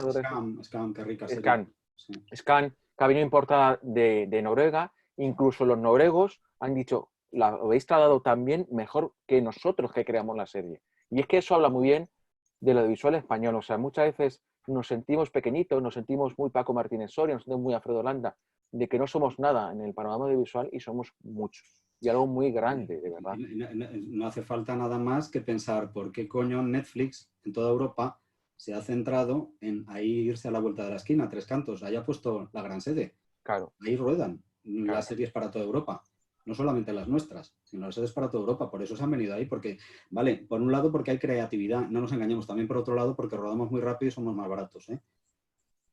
Scan, qué rica serie. Scan, sí. Scan, que ha venido importada de Noruega. Incluso los noruegos han dicho, la habéis tratado tan bien, mejor que nosotros que creamos la serie. Y es que eso habla muy bien del audiovisual español. O sea, muchas veces nos sentimos pequeñitos, nos sentimos muy Paco Martínez Soria, nos sentimos muy Alfredo Landa, de que no somos nada en el panorama audiovisual y somos muchos. Y algo muy grande, de verdad. No hace falta nada más que pensar por qué coño Netflix en toda Europa se ha centrado en ahí irse a la vuelta de la esquina, a Tres Cantos, ahí ha puesto la gran sede. Claro. Ahí ruedan las series para toda Europa. No solamente las nuestras, sino las series para toda Europa. Por eso se han venido ahí, porque, vale, por un lado porque hay creatividad, no nos engañemos, también por otro lado porque rodamos muy rápido y somos más baratos, ¿eh?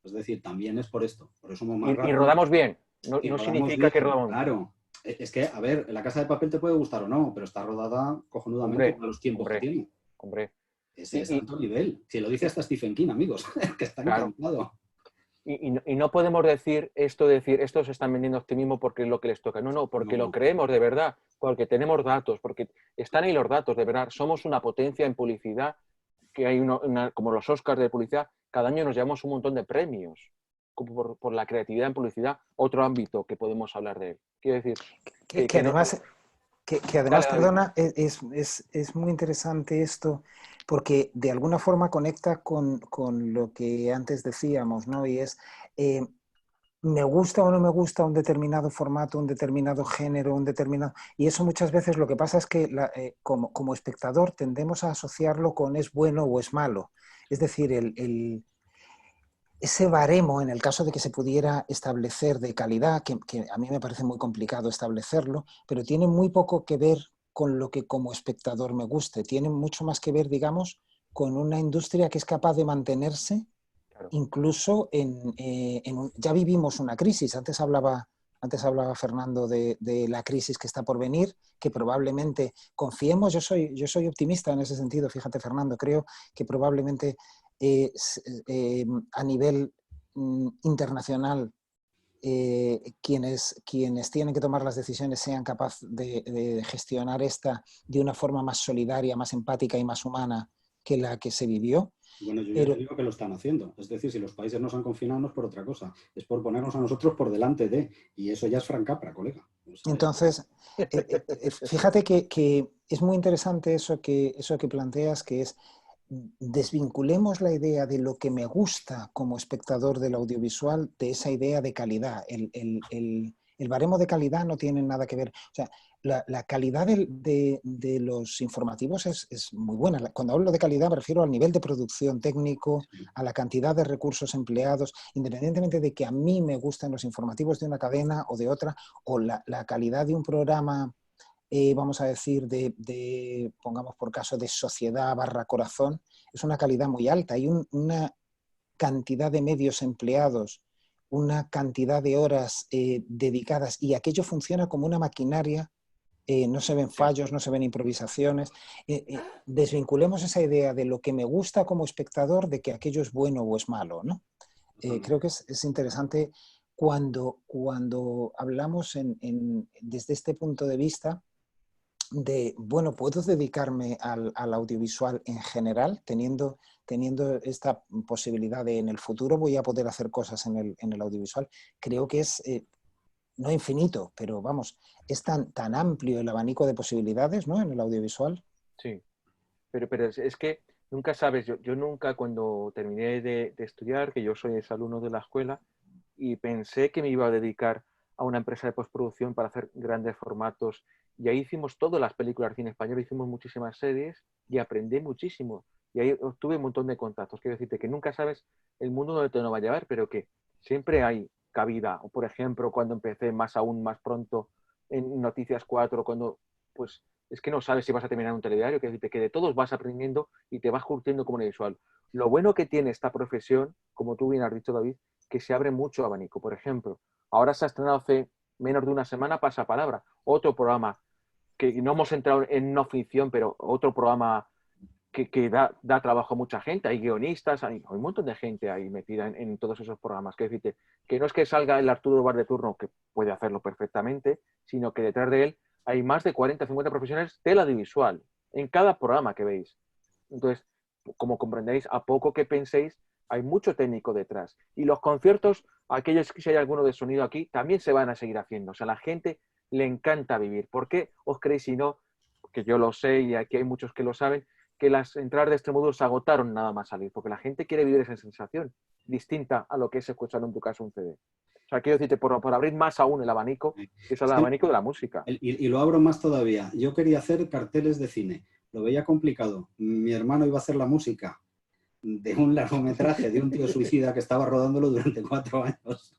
Es decir, también es por esto, por eso somos más rápidos. Y rodamos bien, no rodamos significa bien, que rodamos bien. Claro, es que, a ver, La Casa de Papel te puede gustar o no, pero está rodada cojonudamente para los tiempos que tiene. Hombre. Es alto nivel. Si lo dice hasta Stephen King, amigos, que está encantado. Y no podemos decir, estos están vendiendo optimismo porque es lo que les toca. No, porque lo creemos de verdad, porque tenemos datos, porque están ahí los datos, de verdad. Somos una potencia en publicidad, que hay como los Oscars de publicidad, cada año nos llevamos un montón de premios por la creatividad en publicidad, otro ámbito que podemos hablar de él. Quiero decir... Que además, vale, perdona, es muy interesante esto, porque de alguna forma conecta con lo que antes decíamos, ¿no? Y es, me gusta o no me gusta un determinado formato, un determinado género, y eso muchas veces lo que pasa es que como espectador tendemos a asociarlo con es bueno o es malo. Es decir, ese baremo, en el caso de que se pudiera establecer de calidad, que a mí me parece muy complicado establecerlo, pero tiene muy poco que ver con lo que como espectador me guste. Tiene mucho más que ver, digamos, con una industria que es capaz de mantenerse, claro, incluso ya vivimos una crisis. Antes hablaba Fernando de la crisis que está por venir, que probablemente, confiemos, yo soy optimista en ese sentido, fíjate, Fernando, creo que probablemente a nivel internacional quienes tienen que tomar las decisiones sean capaces de gestionar esta de una forma más solidaria, más empática y más humana que la que se vivió. Bueno, yo ya Pero te digo que lo están haciendo. Es decir, si los países nos han confinado no es por otra cosa, es por ponernos a nosotros por delante de, y eso ya es francapra, colega. O sea, entonces, fíjate que es muy interesante eso que planteas, que es desvinculemos la idea de lo que me gusta como espectador del audiovisual de esa idea de calidad. El baremo de calidad no tiene nada que ver. O sea, la calidad de los informativos es muy buena. Cuando hablo de calidad me refiero al nivel de producción técnico, a la cantidad de recursos empleados, independientemente de que a mí me gusten los informativos de una cadena o de otra, o la calidad de un programa, vamos a decir, pongamos por caso, de Sociedad / Corazón, es una calidad muy alta. Hay una cantidad de medios empleados, una cantidad de horas dedicadas, y aquello funciona como una maquinaria. No se ven fallos, no se ven improvisaciones. Desvinculemos esa idea de lo que me gusta como espectador de que aquello es bueno o es malo, ¿no? Creo que es interesante cuando hablamos desde este punto de vista de, bueno, puedo dedicarme al audiovisual en general, teniendo esta posibilidad de en el futuro voy a poder hacer cosas en el audiovisual. Creo que es, no infinito, pero vamos, es tan amplio el abanico de posibilidades, ¿no?, en el audiovisual. Sí, pero es que nunca sabes, yo nunca cuando terminé de estudiar, que yo soy exalumno de la escuela, y pensé que me iba a dedicar a una empresa de postproducción para hacer grandes formatos. Y ahí hicimos todas las películas de cine español, hicimos muchísimas series y aprendí muchísimo. Y ahí obtuve un montón de contactos. Quiero decirte que nunca sabes el mundo donde te lo va a llevar, pero que siempre hay cabida. O por ejemplo, cuando empecé aún más pronto en Noticias 4, cuando pues es que no sabes si vas a terminar un telediario, quiero decirte que de todos vas aprendiendo y te vas curtiendo como visual. Lo bueno que tiene esta profesión, como tú bien has dicho, David, que se abre mucho abanico. Por ejemplo, ahora se ha estrenado hace menos de una semana Pasapalabra, otro programa que no hemos entrado en no ficción, pero otro programa que da trabajo a mucha gente. Hay guionistas, hay un montón de gente ahí metida en todos esos programas. Que no es que salga el Arturo Bar de turno, que puede hacerlo perfectamente, sino que detrás de él hay más de 40 o 50 profesionales de la audiovisual en cada programa que veis. Entonces, como comprendéis, a poco que penséis, hay mucho técnico detrás. Y los conciertos, aquellos que si hay alguno de sonido aquí, también se van a seguir haciendo. O sea, a la gente le encanta vivir. ¿Por qué os creéis si no? Que yo lo sé y aquí hay muchos que lo saben, que las entradas de Extremoduro se agotaron nada más salir, porque la gente quiere vivir esa sensación distinta a lo que es escuchar en tu caso un CD. O sea, quiero decirte, por abrir más aún el abanico, que es el abanico de la música. Y lo abro más todavía. Yo quería hacer carteles de cine. Lo veía complicado. Mi hermano iba a hacer la música de un largometraje de un tío suicida que estaba rodándolo durante 4 años,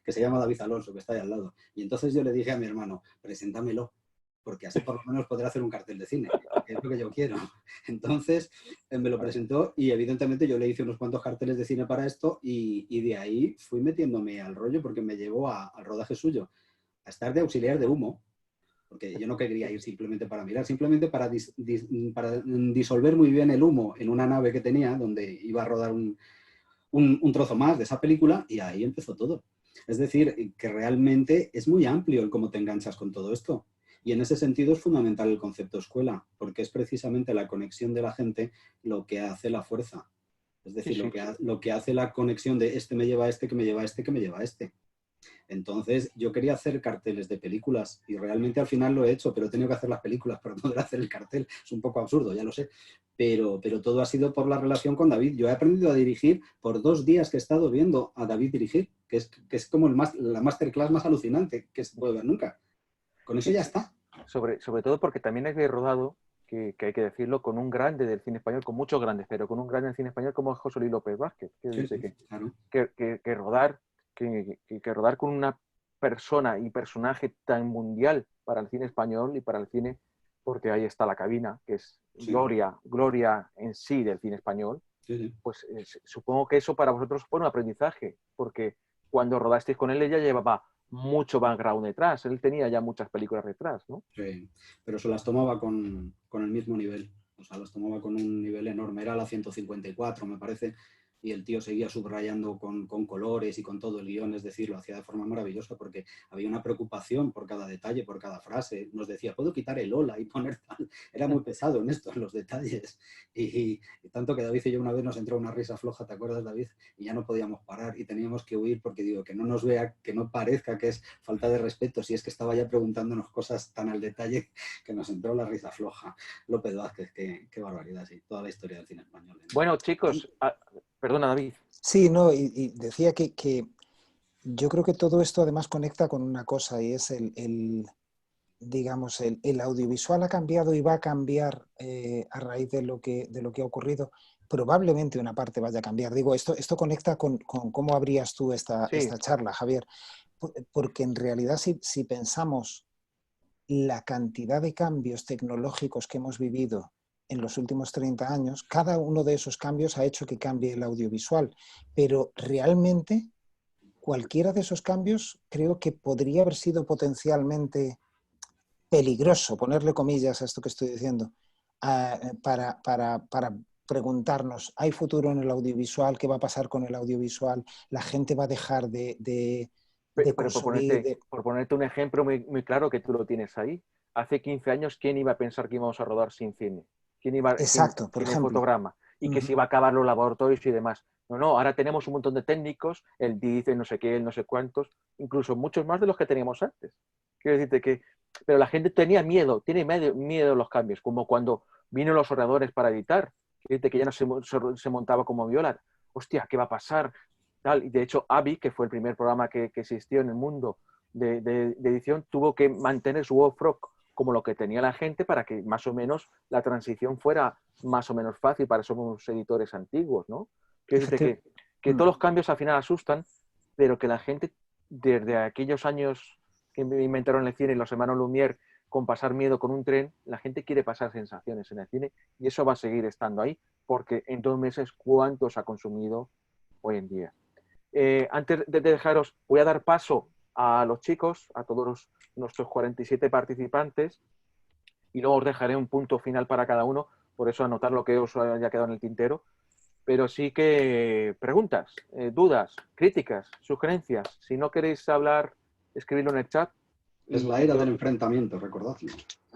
que se llama David Alonso, que está ahí al lado. Y entonces yo le dije a mi hermano, preséntamelo, porque así por lo menos podré hacer un cartel de cine, que es lo que yo quiero. Entonces me lo presentó y evidentemente yo le hice unos cuantos carteles de cine para esto y de ahí fui metiéndome al rollo porque me llevó al rodaje suyo, a estar de auxiliar de humo, porque yo no quería ir simplemente para mirar, simplemente para disolver muy bien el humo en una nave que tenía donde iba a rodar un trozo más de esa película y ahí empezó todo. Es decir, que realmente es muy amplio el cómo te enganchas con todo esto. Y en ese sentido es fundamental el concepto escuela, porque es precisamente la conexión de la gente lo que hace la fuerza. Es decir, Sí, lo que hace la conexión de este me lleva a este, que me lleva a este, que me lleva a este. Entonces, yo quería hacer carteles de películas y realmente al final lo he hecho, pero he tenido que hacer las películas para poder hacer el cartel. Es un poco absurdo, ya lo sé, pero todo ha sido por la relación con David. Yo he aprendido a dirigir por 2 días que he estado viendo a David dirigir, que es como la masterclass más alucinante que se puede ver nunca. Con eso sí, ya está. sobre todo porque también hay rodado, que hay que decirlo, con un grande del cine español, con muchos grandes, pero con un grande del cine español como José Luis López Vázquez. Que Sí, dice sí, claro. que rodar con una persona y personaje tan mundial para el cine español y para el cine, porque ahí está La Cabina, que es Sí, gloria en sí del cine español, sí, sí. pues supongo que eso para vosotros fue un aprendizaje, porque cuando rodasteis con él, ella llevaba mucho background detrás, él tenía ya muchas películas detrás, ¿no? Sí, pero se las tomaba con el mismo nivel. O sea, las tomaba con un nivel enorme. Era la 154, me parece. y el tío seguía subrayando con colores y con todo el guión, es decir, lo hacía de forma maravillosa porque había una preocupación por cada detalle, por cada frase. Nos decía, ¿puedo quitar el hola y poner tal? Era muy pesado en esto, en los detalles. Y tanto que David y yo una vez nos entró una risa floja, ¿te acuerdas, David? Y ya no podíamos parar y teníamos que huir porque digo, que no nos vea, que no parezca que es falta de respeto, si es que estaba ya preguntándonos cosas tan al detalle que nos entró la risa floja. López Vázquez, qué barbaridad, sí, toda la historia del cine español. Bueno, chicos, perdona, David. Sí, no, y decía que yo creo que todo esto además conecta con una cosa y es digamos, el audiovisual ha cambiado y va a cambiar a raíz de lo que ha ocurrido. Probablemente una parte vaya a cambiar. Digo, esto conecta con cómo abrías tú esta charla, Javier. Porque en realidad si pensamos la cantidad de cambios tecnológicos que hemos vivido en los últimos 30 años, cada uno de esos cambios ha hecho que cambie el audiovisual. Pero realmente cualquiera de esos cambios creo que podría haber sido potencialmente peligroso, ponerle comillas a esto que estoy diciendo, para preguntarnos, ¿hay futuro en el audiovisual? ¿Qué va a pasar con el audiovisual? ¿La gente va a dejar de Pero consumir? por ponerte un ejemplo muy, muy claro que tú lo tienes ahí, hace 15 años, ¿quién iba a pensar que íbamos a rodar sin cine? ¿Quién iba Exacto, por sin el ejemplo. fotograma? Y que se iba a acabar los laboratorios y demás. No, ahora tenemos un montón de técnicos, el dice, no sé qué, el no sé cuántos, incluso muchos más de los que teníamos antes. Quiero decirte que, pero la gente tenía miedo, tiene miedo a los cambios, como cuando vino los ordenadores para editar, que ya no se montaba como viola. Hostia, ¿qué va a pasar? Tal. Y de hecho, AVI, que fue el primer programa que existió en el mundo de edición, tuvo que mantener su workflow como lo que tenía la gente para que más o menos la transición fuera más o menos fácil para esos editores antiguos, ¿no? Quiero decirte que todos los cambios al final asustan, pero que la gente desde aquellos años que inventaron el cine, los hermanos Lumière, con pasar miedo con un tren, la gente quiere pasar sensaciones en el cine y eso va a seguir estando ahí, porque en 2 meses, ¿cuánto se ha consumido hoy en día? Antes de dejaros, voy a dar paso a los chicos, a todos nuestros 47 participantes, y luego os dejaré un punto final para cada uno, por eso anotar lo que os haya quedado en el tintero. Pero sí que preguntas, dudas, críticas, sugerencias. Si no queréis hablar, escribidlo en el chat. Es la era del enfrentamiento, recordadlo.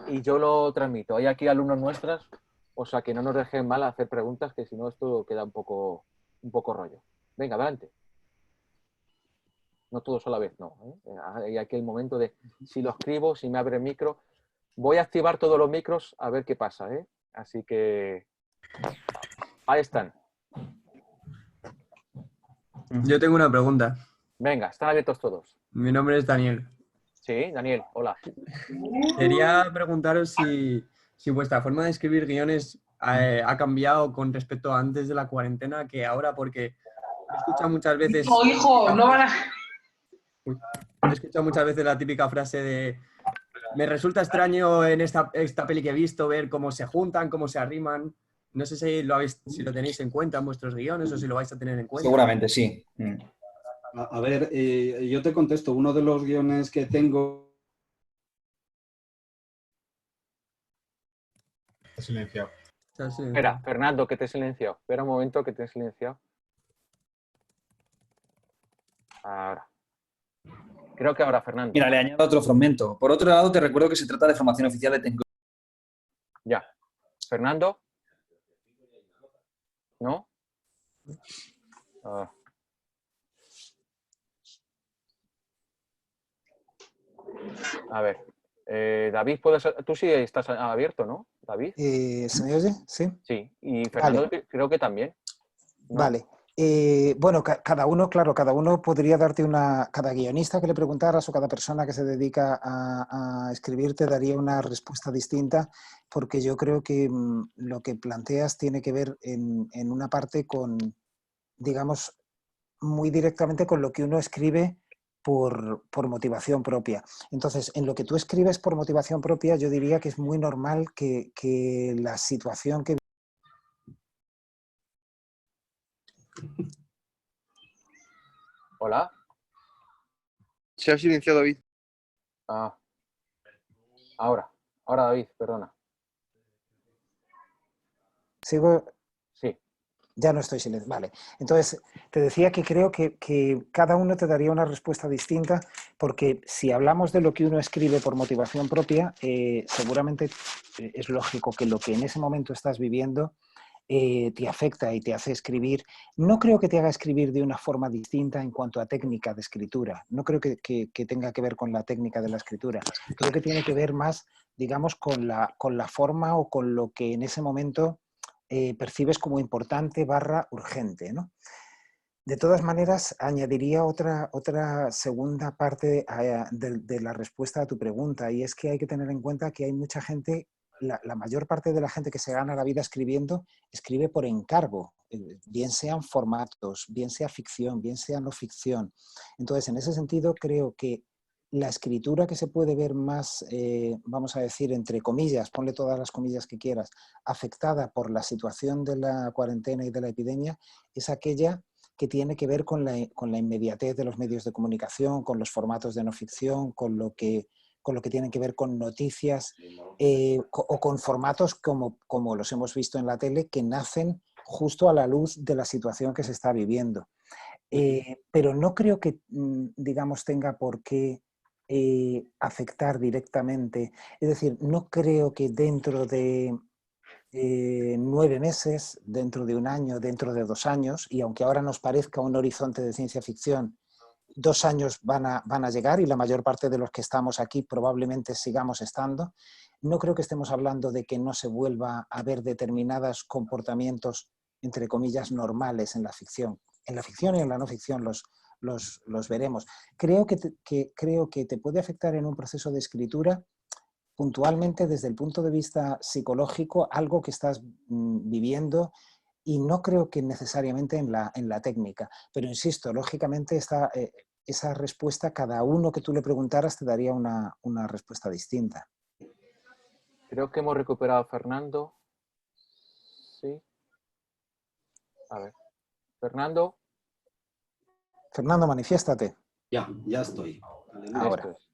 Y yo lo transmito. Hay aquí alumnos nuestras, o sea que no nos dejen mal hacer preguntas, que si no esto queda un poco rollo. Venga, adelante. No todo a la vez, no. Hay aquí el momento de, si lo escribo, si me abre el micro. Voy a activar todos los micros a ver qué pasa, ¿eh? Así que ahí están. Yo tengo una pregunta. Venga, están abiertos todos. Mi nombre es Daniel. Sí, Daniel, hola. Quería preguntaros si vuestra forma de escribir guiones ha cambiado con respecto a antes de la cuarentena que ahora, porque he escuchado muchas veces... Hijo, no van a... He escuchado muchas veces la típica frase de me resulta extraño en esta peli que he visto ver cómo se juntan, cómo se arriman. No sé si lo tenéis en cuenta en vuestros guiones o si lo vais a tener en cuenta. Seguramente sí. A ver, yo te contesto, uno de los guiones que tengo... Silenciado. Espera, Fernando, que te he silenciado. Espera un momento que te he silenciado. Ahora. Creo que ahora, Fernando. Mira, le añado otro fragmento. Por otro lado, te recuerdo que se trata de formación oficial de tecnología. Ya. ¿Fernando? ¿No? A ver. David, tú sí estás abierto, ¿no, David? ¿Se me oye? Sí. Sí. Y Fernando Vale. creo que también. ¿No? Vale. Bueno, cada uno podría darte cada guionista que le preguntaras o cada persona que se dedica a escribir te daría una respuesta distinta, porque yo creo que lo que planteas tiene que ver en una parte con, digamos, muy directamente con lo que uno escribe por motivación propia. Entonces, en lo que tú escribes por motivación propia, yo diría que es muy normal que la situación que... Hola. Se ha silenciado, David. Ahora David, perdona. ¿Sigo? Sí. Ya no estoy silenciado. Vale. Entonces, te decía que creo que cada uno te daría una respuesta distinta, porque si hablamos de lo que uno escribe por motivación propia, seguramente es lógico que lo que en ese momento estás viviendo te afecta y te hace escribir. No creo que te haga escribir de una forma distinta en cuanto a técnica de escritura. No creo que tenga que ver con la técnica de la escritura. Creo que tiene que ver más, digamos, con la forma o con lo que en ese momento percibes como importante / urgente, ¿no? De todas maneras, añadiría otra segunda parte de la respuesta a tu pregunta, y es que hay que tener en cuenta que hay mucha gente, la mayor parte de la gente que se gana la vida escribiendo, escribe por encargo, bien sean formatos, bien sea ficción, bien sea no ficción. Entonces, en ese sentido, creo que la escritura que se puede ver más, vamos a decir, entre comillas, ponle todas las comillas que quieras, afectada por la situación de la cuarentena y de la epidemia, es aquella que tiene que ver con la inmediatez de los medios de comunicación, con los formatos de no ficción, con lo que tiene que ver con noticias o con formatos como los hemos visto en la tele, que nacen justo a la luz de la situación que se está viviendo. Pero no creo que, digamos, tenga por qué afectar directamente. Es decir, no creo que dentro de 9 meses, dentro de un año, dentro de 2 años, y aunque ahora nos parezca un horizonte de ciencia ficción, 2 años van a llegar, y la mayor parte de los que estamos aquí probablemente sigamos estando, no creo que estemos hablando de que no se vuelva a ver determinados comportamientos, entre comillas, normales en la ficción. En la ficción y en la no ficción los veremos. Creo que te puede afectar en un proceso de escritura puntualmente desde el punto de vista psicológico, algo que estás viviendo, y no creo que necesariamente en la técnica. Pero insisto, lógicamente esa respuesta, cada uno que tú le preguntaras te daría una respuesta distinta. Creo que hemos recuperado a Fernando. Sí. A ver. Fernando. Fernando, manifiéstate. Ya estoy. Ahora. Esto es.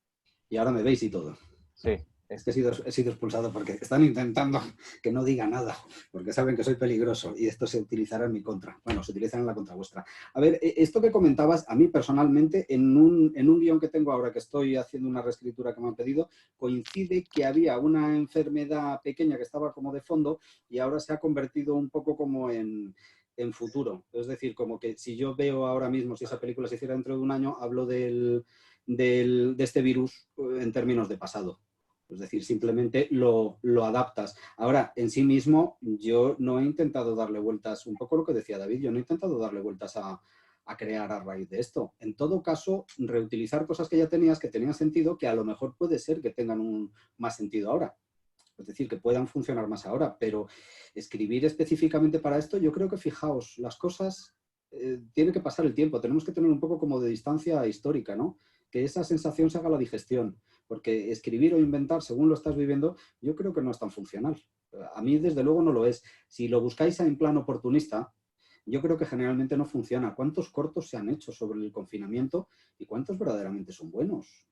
Y ahora me veis y todo. Sí. Es que he sido expulsado porque están intentando que no diga nada, porque saben que soy peligroso y esto se utilizará en mi contra. Bueno, se utilizará en la contra vuestra. A ver, esto que comentabas, a mí personalmente, en un guión que tengo ahora, que estoy haciendo una reescritura que me han pedido, coincide que había una enfermedad pequeña que estaba como de fondo y ahora se ha convertido un poco como en futuro. Es decir, como que si yo veo ahora mismo, si esa película se hiciera dentro de un año, hablo de este virus en términos de pasado. Es decir, simplemente lo adaptas. Ahora, en sí mismo, yo no he intentado darle vueltas, un poco lo que decía David, yo no he intentado darle vueltas a crear a raíz de esto. En todo caso, reutilizar cosas que ya tenías, que tenían sentido, que a lo mejor puede ser que tengan más sentido ahora. Es decir, que puedan funcionar más ahora. Pero escribir específicamente para esto, yo creo que, fijaos, las cosas tiene que pasar el tiempo. Tenemos que tener un poco como de distancia histórica, ¿no? Que esa sensación se haga la digestión. Porque escribir o inventar según lo estás viviendo, yo creo que no es tan funcional. A mí, desde luego, no lo es. Si lo buscáis en plan oportunista, yo creo que generalmente no funciona. ¿Cuántos cortos se han hecho sobre el confinamiento y cuántos verdaderamente son buenos?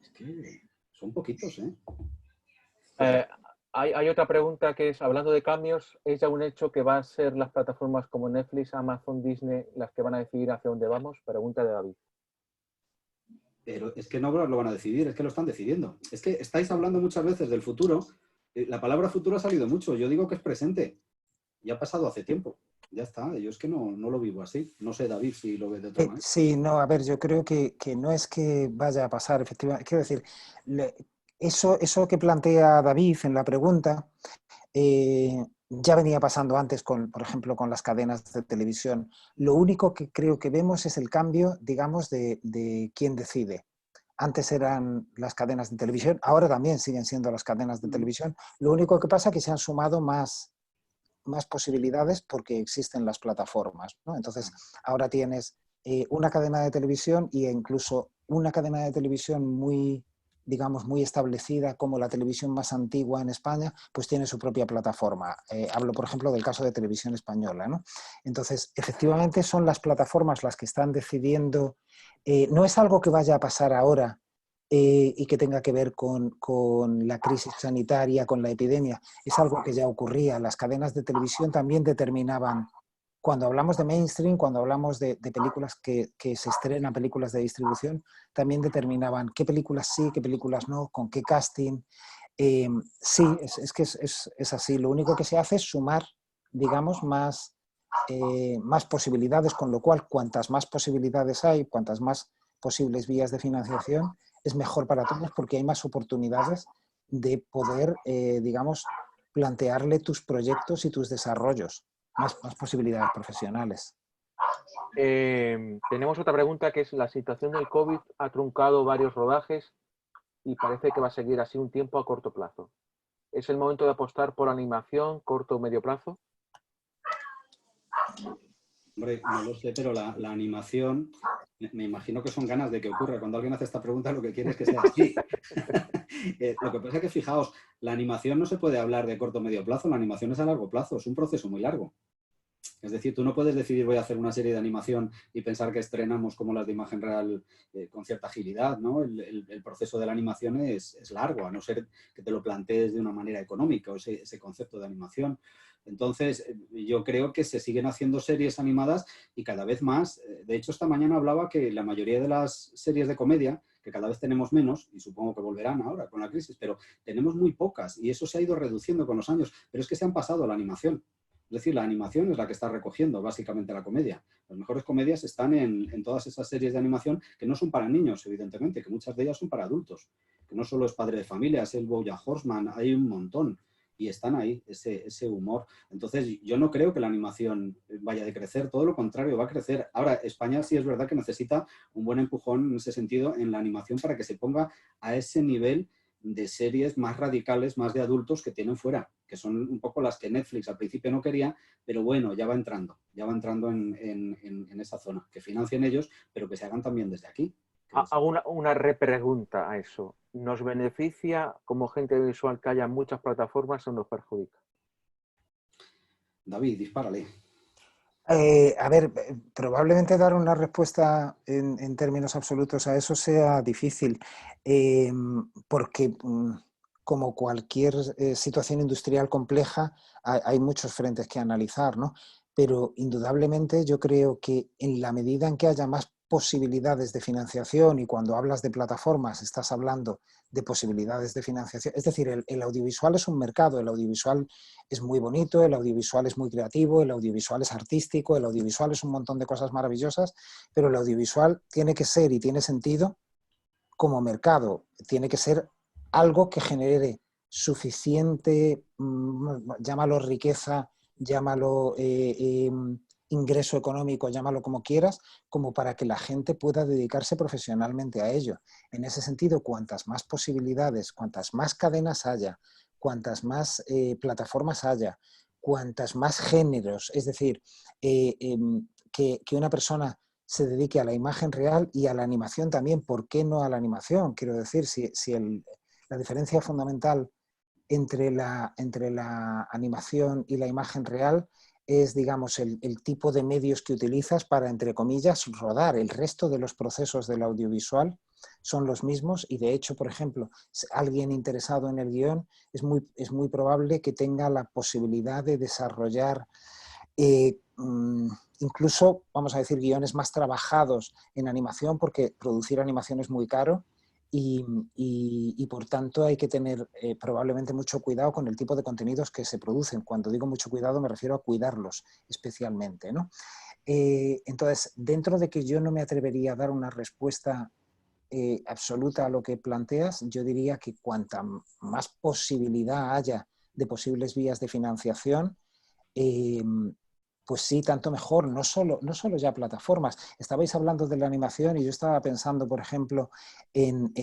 Es que son poquitos, ¿eh? Hay otra pregunta que es, hablando de cambios, ¿es ya un hecho que van a ser las plataformas como Netflix, Amazon, Disney las que van a decidir hacia dónde vamos? Pregunta de David. Pero es que no lo van a decidir, es que lo están decidiendo. Es que estáis hablando muchas veces del futuro. La palabra futuro ha salido mucho. Yo digo que es presente. Ya ha pasado hace tiempo. Ya está. Yo es que no lo vivo así. No sé, David, si lo ves de otra manera. Sí, no, a ver, yo creo que no es que vaya a pasar, efectivamente. Quiero decir, eso que plantea David en la pregunta ya venía pasando antes, por ejemplo, con las cadenas de televisión. Lo único que creo que vemos es el cambio, digamos, de quién decide. Antes eran las cadenas de televisión, ahora también siguen siendo las cadenas de televisión. Lo único que pasa es que se han sumado más posibilidades porque existen las plataformas, ¿no? Entonces, ahora tienes una cadena de televisión, e incluso una cadena de televisión muy, digamos, muy establecida, como la televisión más antigua en España, pues tiene su propia plataforma. Hablo, por ejemplo, del caso de Televisión Española, ¿no? Entonces, efectivamente, son las plataformas las que están decidiendo. No es algo que vaya a pasar ahora, y que tenga que ver con la crisis sanitaria, con la epidemia. Es algo que ya ocurría. Las cadenas de televisión también determinaban, cuando hablamos de mainstream, cuando hablamos de películas que se estrenan, películas de distribución, también determinaban qué películas sí, qué películas no, con qué casting. Sí, es que es así. Lo único que se hace es sumar, digamos, más posibilidades, con lo cual cuantas más posibilidades hay, cuantas más posibles vías de financiación, es mejor para todos porque hay más oportunidades de poder, digamos, plantearle tus proyectos y tus desarrollos, más posibilidades profesionales. Tenemos otra pregunta, que es: la situación del COVID ha truncado varios rodajes y parece que va a seguir así un tiempo a corto plazo. ¿Es el momento de apostar por animación, corto o medio plazo? Hombre, no lo sé, pero la animación, me imagino que son ganas de que ocurra. Cuando alguien hace esta pregunta, lo que quiere es que sea así. Lo que pasa es que, fijaos, la animación no se puede hablar de corto o medio plazo, la animación es a largo plazo, es un proceso muy largo. Es decir, tú no puedes decidir voy a hacer una serie de animación y pensar que estrenamos como las de imagen real con cierta agilidad, ¿no? El proceso de la animación es largo, a no ser que te lo plantees de una manera económica, o ese concepto de animación. Entonces, yo creo que se siguen haciendo series animadas y cada vez más. De hecho, esta mañana hablaba que la mayoría de las series de comedia, que cada vez tenemos menos, y supongo que volverán ahora con la crisis, pero tenemos muy pocas y eso se ha ido reduciendo con los años, pero es que se han pasado a la animación. Es decir, la animación es la que está recogiendo básicamente la comedia. Las mejores comedias están en todas esas series de animación que no son para niños, evidentemente, que muchas de ellas son para adultos, que no solo es Padre de Familia, es el BoJack Horseman, hay un montón y están ahí, ese humor. Entonces, yo no creo que la animación vaya a decrecer, todo lo contrario, va a crecer. Ahora, España sí es verdad que necesita un buen empujón en ese sentido en la animación para que se ponga a ese nivel de series más radicales, más de adultos que tienen fuera, que son un poco las que Netflix al principio no quería, pero bueno, ya va entrando en esa zona, que financien ellos, pero que se hagan también desde aquí. Hago una repregunta a eso. ¿Nos beneficia como gente visual que haya muchas plataformas o nos perjudica? David, dispárale. A ver, probablemente dar una respuesta en términos absolutos a eso sea difícil, porque como cualquier situación industrial compleja, hay muchos frentes que analizar, ¿no? Pero indudablemente yo creo que en la medida en que haya más posibilidades de financiación, y cuando hablas de plataformas estás hablando de posibilidades de financiación, es decir, el audiovisual es un mercado, el audiovisual es muy bonito, el audiovisual es muy creativo, el audiovisual es artístico, el audiovisual es un montón de cosas maravillosas, pero el audiovisual tiene que ser y tiene sentido como mercado, tiene que ser algo que genere suficiente, llámalo riqueza, llámalo ingreso económico, llámalo como quieras, como para que la gente pueda dedicarse profesionalmente a ello. En ese sentido, cuantas más posibilidades, cuantas más cadenas haya, cuantas más plataformas haya, cuantas más géneros, es decir, que una persona se dedique a la imagen real y a la animación también. ¿Por qué no a la animación? Quiero decir, la diferencia fundamental entre la animación y la imagen real es, digamos, el tipo de medios que utilizas para, entre comillas, rodar. El resto de los procesos del audiovisual son los mismos y, de hecho, por ejemplo, alguien interesado en el guión es muy probable que tenga la posibilidad de desarrollar incluso, vamos a decir, guiones más trabajados en animación, porque producir animación es muy caro y por tanto hay que tener probablemente mucho cuidado con el tipo de contenidos que se producen. Cuando digo mucho cuidado me refiero a cuidarlos especialmente, ¿no? Entonces, dentro de que yo no me atrevería a dar una respuesta absoluta a lo que planteas, yo diría que cuanta más posibilidad haya de posibles vías de financiación, pues sí, tanto mejor, no solo ya plataformas. Estabais hablando de la animación y yo estaba pensando, por ejemplo, en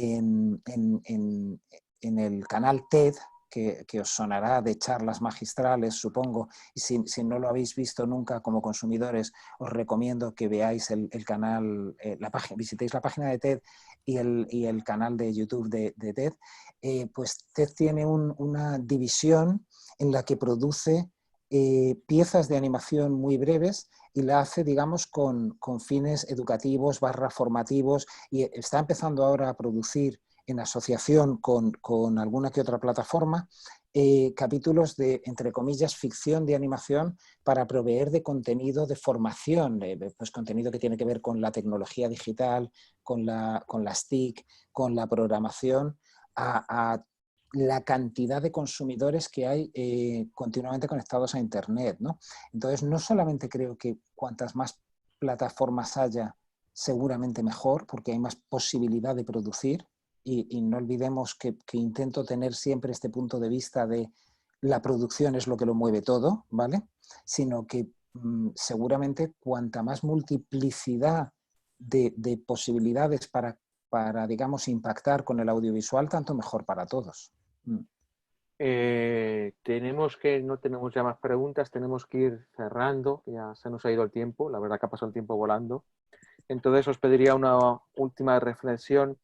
el canal TED, que os sonará de charlas magistrales, supongo, y si no lo habéis visto nunca como consumidores, os recomiendo que veáis el canal, visitéis la página de TED y el canal de YouTube de TED. Pues TED tiene una división en la que produce piezas de animación muy breves y la hace, digamos, con fines educativos / formativos, y está empezando ahora a producir en asociación con alguna que otra plataforma, capítulos de, entre comillas, ficción de animación para proveer de contenido de formación, pues contenido que tiene que ver con la tecnología digital, con las TIC, con la programación, a la cantidad de consumidores que hay continuamente conectados a Internet, ¿no? Entonces, no solamente creo que cuantas más plataformas haya, seguramente mejor, porque hay más posibilidad de producir, y no olvidemos que intento tener siempre este punto de vista de la producción es lo que lo mueve todo, ¿vale? Sino que seguramente cuanta más multiplicidad de posibilidades para, digamos, impactar con el audiovisual, tanto mejor para todos. No tenemos ya más preguntas, tenemos que ir cerrando, ya se nos ha ido el tiempo, la verdad que ha pasado el tiempo volando. Entonces os pediría una última reflexión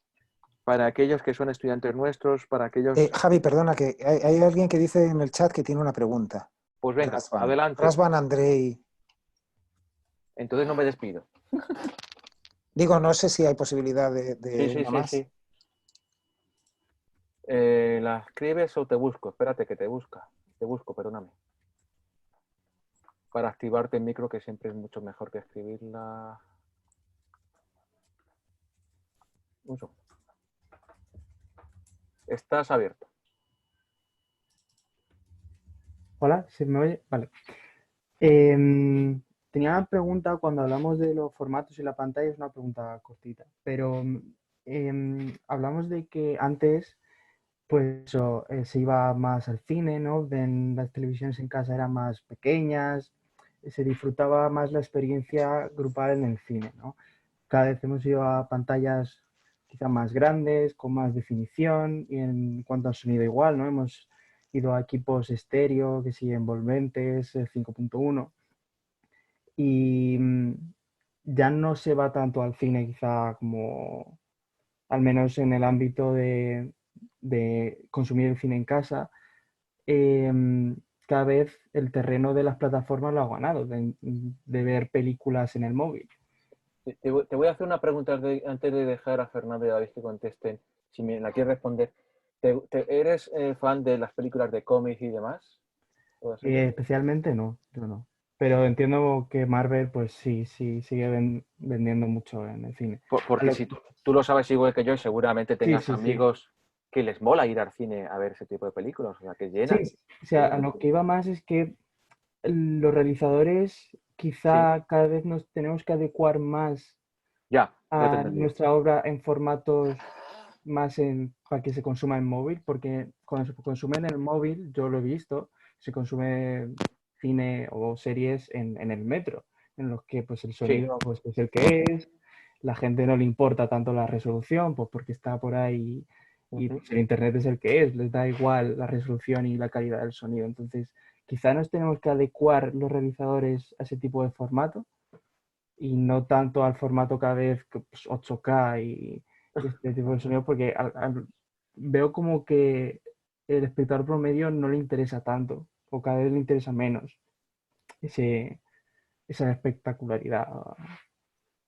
para aquellos que son estudiantes nuestros, para aquellos... Javi, perdona, que hay alguien que dice en el chat que tiene una pregunta. Pues venga, Razvan. adelante. Razvan Andrei. Entonces no me despido. Digo, no sé si hay posibilidad de Sí. más. Sí. ¿La escribes o te busco? Espérate que te busco, perdóname. Para activarte el micro, que siempre es mucho mejor que escribirla. Un segundo. Estás abierto. Hola, ¿se me oye? Vale. Tenía una pregunta cuando hablamos de los formatos y la pantalla, es una pregunta cortita, pero hablamos de que antes pues se iba más al cine, ¿no? Las televisiones en casa eran más pequeñas, se disfrutaba más la experiencia grupal en el cine, ¿no? Cada vez hemos ido a pantallas quizá más grandes, con más definición, y en cuanto al sonido igual, ¿no? Hemos ido a equipos estéreo, que sí, envolventes, 5.1, y ya no se va tanto al cine quizá como, al menos en el ámbito de consumir el cine en casa. Cada vez el terreno de las plataformas lo ha ganado, de ver películas en el móvil. Te voy a hacer una pregunta antes de dejar a Fernando y a David que contesten, si me la quieres responder. ¿Eres fan de las películas de cómics y demás? Especialmente no, yo no. Pero entiendo que Marvel, pues sí sigue vendiendo mucho en el cine. Porque si tú lo sabes igual que yo, seguramente tengas Sí. amigos que les mola ir al cine a ver ese tipo de películas, o sea, que llenan. Sí, o sea, a lo que iba más es que los realizadores quizá cada vez nos tenemos que adecuar más ya te he a entendido. nuestra obra en formatos más para que se consuma en móvil, porque cuando se consume en el móvil, yo lo he visto, se consume cine o series en el metro, en los que pues el sonido pues, es el que es, la gente no le importa tanto la resolución, pues porque está por ahí y pues, el internet es el que es, les da igual la resolución y la calidad del sonido. Entonces, quizá nos tenemos que adecuar los realizadores a ese tipo de formato y no tanto al formato cada vez pues, 8K y este tipo de sonido, porque veo como que el espectador promedio no le interesa tanto, o cada vez le interesa menos esa espectacularidad.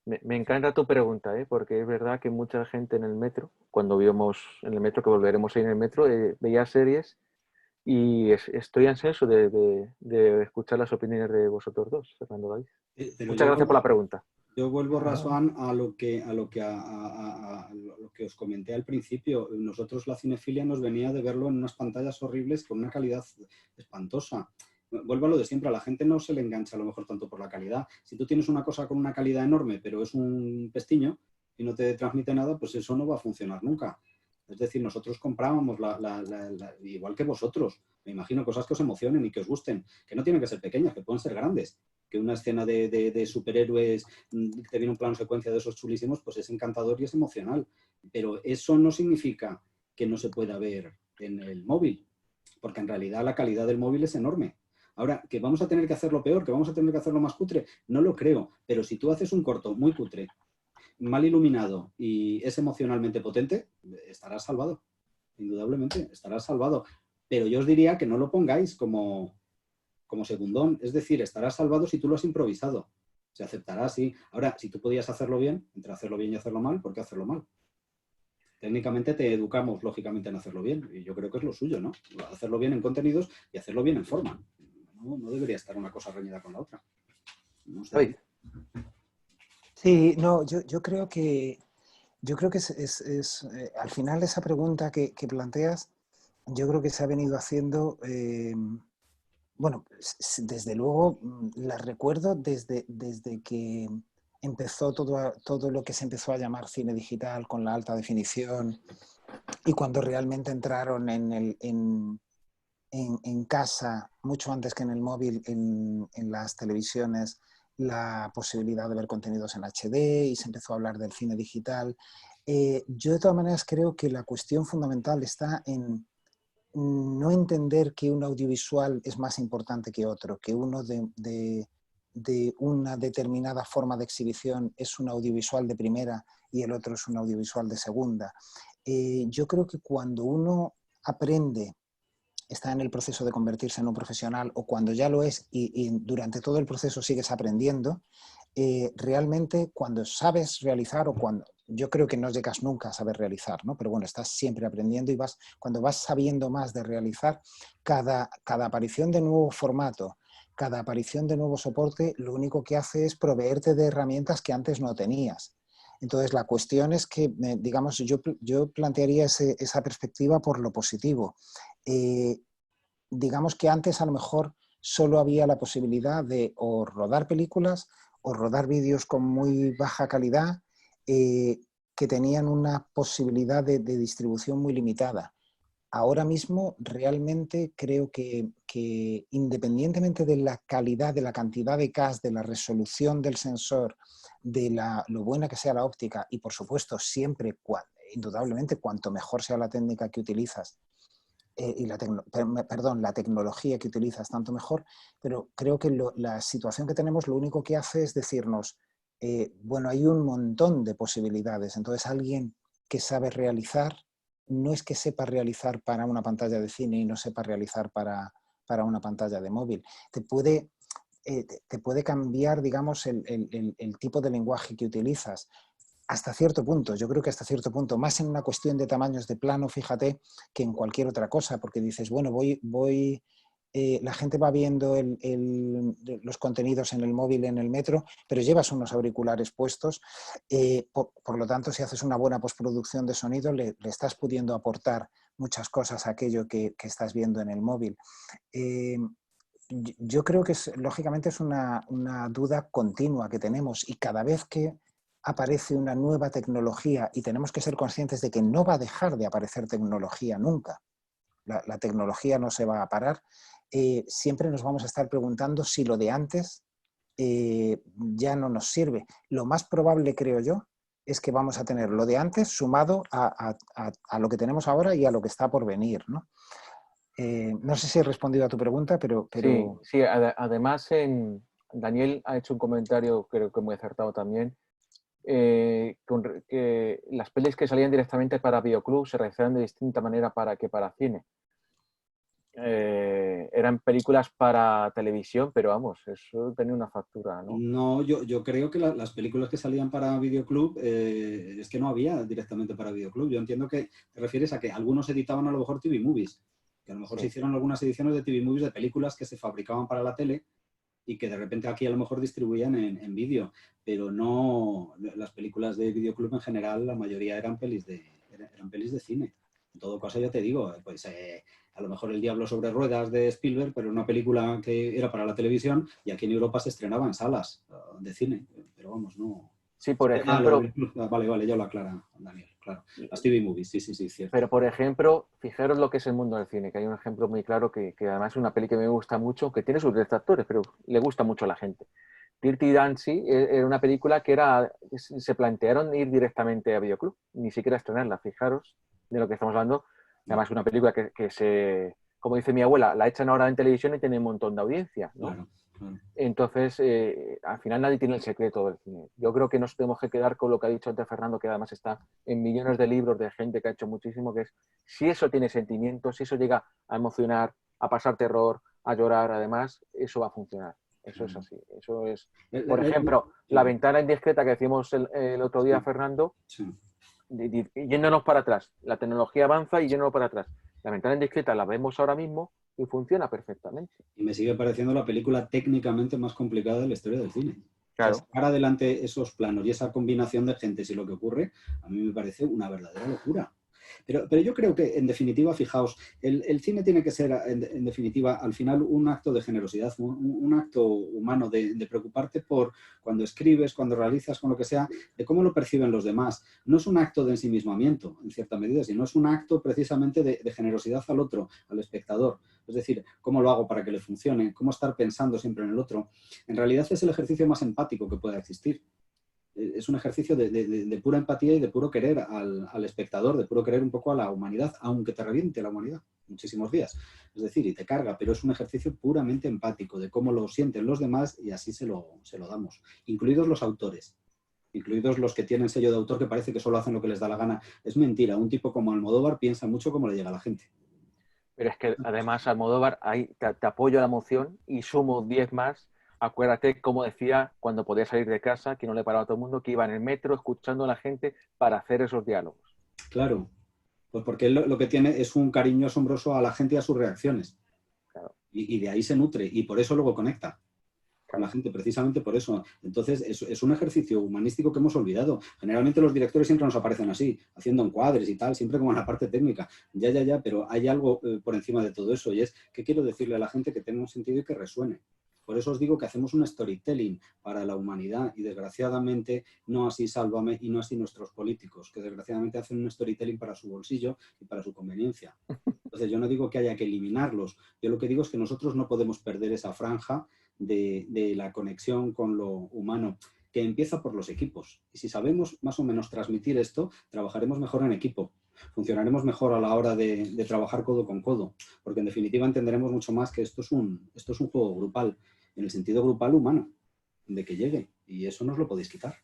Me encanta tu pregunta, porque es verdad que mucha gente en el metro, cuando vimos en el metro, que volveremos a ir en el metro, veía series y estoy ansioso de escuchar las opiniones de vosotros dos, Fernando, David. Muchas gracias por la pregunta. Yo vuelvo, Razvan, a lo que os comenté al principio. Nosotros la cinefilia nos venía de verlo en unas pantallas horribles con una calidad espantosa. Vuelvo a lo de siempre, a la gente no se le engancha a lo mejor tanto por la calidad. Si tú tienes una cosa con una calidad enorme, pero es un pestiño y no te transmite nada, pues eso no va a funcionar nunca. Es decir, nosotros comprábamos igual que vosotros, me imagino, cosas que os emocionen y que os gusten, que no tienen que ser pequeñas, que pueden ser grandes. Que una escena de superhéroes te viene un plano secuencia de esos chulísimos, pues es encantador y es emocional. Pero eso no significa que no se pueda ver en el móvil, porque en realidad la calidad del móvil es enorme. Ahora, que vamos a tener que hacerlo peor, que vamos a tener que hacerlo más cutre, no lo creo. Pero si tú haces un corto muy cutre, mal iluminado y es emocionalmente potente, estarás salvado. Indudablemente, estarás salvado. Pero yo os diría que no lo pongáis como segundón. Es decir, estarás salvado si tú lo has improvisado. Se aceptará, sí. Ahora, si tú podías hacerlo bien, entre hacerlo bien y hacerlo mal, ¿por qué hacerlo mal? técnicamente te educamos, lógicamente, en hacerlo bien. Y yo creo que es lo suyo, ¿no? Hacerlo bien en contenidos y hacerlo bien en forma. No debería estar una cosa reñida con la otra. No sé. David. Sí, no, yo creo que al final esa pregunta que planteas, yo creo que se ha venido haciendo, bueno, desde luego la recuerdo desde que empezó todo lo que se empezó a llamar cine digital con la alta definición y cuando realmente entraron en casa, mucho antes que en el móvil, en las televisiones, la posibilidad de ver contenidos en HD y se empezó a hablar del cine digital. Yo de todas maneras creo que la cuestión fundamental está en no entender que un audiovisual es más importante que otro, que uno de una determinada forma de exhibición es un audiovisual de primera y el otro es un audiovisual de segunda. Yo creo que cuando uno aprende, está en el proceso de convertirse en un profesional o cuando ya lo es y durante todo el proceso sigues aprendiendo, realmente cuando sabes realizar o cuando, yo creo que no llegas nunca a saber realizar, ¿no? Pero bueno, estás siempre aprendiendo y cuando vas sabiendo más de realizar, cada aparición de nuevo formato, cada aparición de nuevo soporte, lo único que hace es proveerte de herramientas que antes no tenías. Entonces, la cuestión es que, digamos, yo plantearía esa perspectiva por lo positivo. Digamos que antes a lo mejor solo había la posibilidad de o rodar películas o rodar vídeos con muy baja calidad que tenían una posibilidad de distribución muy limitada. Ahora mismo realmente creo que independientemente de la calidad, de la cantidad de cast, de la resolución del sensor, de lo buena que sea la óptica y por supuesto siempre, indudablemente, cuanto mejor sea la técnica que utilizas, y la tecnología que utilizas, tanto mejor, pero creo que la situación que tenemos lo único que hace es decirnos, bueno, hay un montón de posibilidades, entonces alguien que sabe realizar, no es que sepa realizar para una pantalla de cine y no sepa realizar para una pantalla de móvil, te puede cambiar, digamos, el tipo de lenguaje que utilizas. Hasta cierto punto, yo creo que hasta cierto punto, más en una cuestión de tamaños de plano, fíjate, que en cualquier otra cosa, porque dices, bueno, la gente va viendo los contenidos en el móvil, en el metro, pero llevas unos auriculares puestos, por lo tanto, si haces una buena postproducción de sonido, le estás pudiendo aportar muchas cosas a aquello que estás viendo en el móvil. Yo creo que lógicamente es una duda continua que tenemos y cada vez que aparece una nueva tecnología y tenemos que ser conscientes de que no va a dejar de aparecer tecnología nunca, la tecnología no se va a parar, siempre nos vamos a estar preguntando si lo de antes ya no nos sirve. Lo más probable, creo yo, es que vamos a tener lo de antes sumado a lo que tenemos ahora y a lo que está por venir, ¿no? No sé si he respondido a tu pregunta, pero... Sí. Además, Daniel ha hecho un comentario, creo que muy acertado también, que las pelis que salían directamente para videoclub se realizaban de distinta manera que para cine. Eran películas para televisión, pero vamos, eso tenía una factura, ¿no? No, yo creo que las películas que salían para videoclub es que no había directamente para videoclub. Yo entiendo que te refieres a que algunos editaban a lo mejor TV Movies, que a lo mejor se hicieron algunas ediciones de TV Movies de películas que se fabricaban para la tele y que de repente aquí a lo mejor distribuían en vídeo, pero no, las películas de videoclub en general, la mayoría eran pelis de cine. En todo caso, ya te digo, pues a lo mejor El Diablo sobre Ruedas de Spielberg, pero una película que era para la televisión y aquí en Europa se estrenaba en salas de cine, pero vamos, no... Sí, por ejemplo... Vale, ya lo aclara Daniel, claro. Las TV Movies, sí, cierto. Pero, por ejemplo, fijaros lo que es el mundo del cine, que hay un ejemplo muy claro que además es una peli que me gusta mucho, que tiene sus detractores, pero le gusta mucho a la gente. Dirty Dancing era una película que se plantearon ir directamente a videoclub, ni siquiera estrenarla, fijaros de lo que estamos hablando. Además, es una película que como dice mi abuela, la echan ahora en televisión y tiene un montón de audiencia, ¿no? Claro. Entonces, al final nadie tiene el secreto del cine. Yo creo que nos tenemos que quedar con lo que ha dicho antes Fernando, que además está en millones de libros de gente que ha hecho muchísimo, que es si eso tiene sentimientos, si eso llega a emocionar, a pasar terror, a llorar, además, eso va a funcionar. Eso es así. Eso es, por ejemplo, La ventana indiscreta que decimos el otro día, Fernando, yéndonos para atrás. La tecnología avanza y yéndonos para atrás. La ventana indiscreta la vemos ahora mismo y funciona perfectamente. Y me sigue pareciendo la película técnicamente más complicada de la historia del cine. Claro. O sea, sacar adelante esos planos y esa combinación de gentes y lo que ocurre, a mí me parece una verdadera locura. Pero yo creo que, en definitiva, fijaos, el cine tiene que ser, en definitiva, al final un acto de generosidad, un acto humano de preocuparte por cuando escribes, cuando realizas, con lo que sea, de cómo lo perciben los demás. No es un acto de ensimismamiento, en cierta medida, sino es un acto precisamente de generosidad al otro, al espectador. Es decir, cómo lo hago para que le funcione, cómo estar pensando siempre en el otro. En realidad es el ejercicio más empático que pueda existir. Es un ejercicio de pura empatía y de puro querer al espectador, de puro querer un poco a la humanidad, aunque te reviente la humanidad muchísimos días. Es decir, y te carga, pero es un ejercicio puramente empático de cómo lo sienten los demás y así se lo damos, incluidos los autores. Incluidos los que tienen sello de autor que parece que solo hacen lo que les da la gana. Es mentira, un tipo como Almodóvar piensa mucho cómo le llega a la gente. Pero es que además Almodóvar, ahí te apoyo a la moción y sumo 10 más. Acuérdate, como decía, cuando podía salir de casa, que no le paraba a todo el mundo, que iba en el metro escuchando a la gente para hacer esos diálogos. Claro, pues porque él lo que tiene es un cariño asombroso a la gente y a sus reacciones. Claro. Y de ahí se nutre y por eso luego conecta con la gente, precisamente por eso. Entonces, es un ejercicio humanístico que hemos olvidado. Generalmente los directores siempre nos aparecen así, haciendo encuadres y tal, siempre como en la parte técnica. Ya, pero hay algo por encima de todo eso y es que quiero decirle a la gente que tenga un sentido y que resuene. Por eso os digo que hacemos un storytelling para la humanidad y desgraciadamente no así Sálvame y no así nuestros políticos, que desgraciadamente hacen un storytelling para su bolsillo y para su conveniencia. Entonces yo no digo que haya que eliminarlos, yo lo que digo es que nosotros no podemos perder esa franja de la conexión con lo humano, que empieza por los equipos. Y si sabemos más o menos transmitir esto, trabajaremos mejor en equipo, funcionaremos mejor a la hora de trabajar codo con codo, porque en definitiva entenderemos mucho más que esto es un juego grupal, en el sentido grupal humano, de que llegue, y eso no os lo podéis quitar.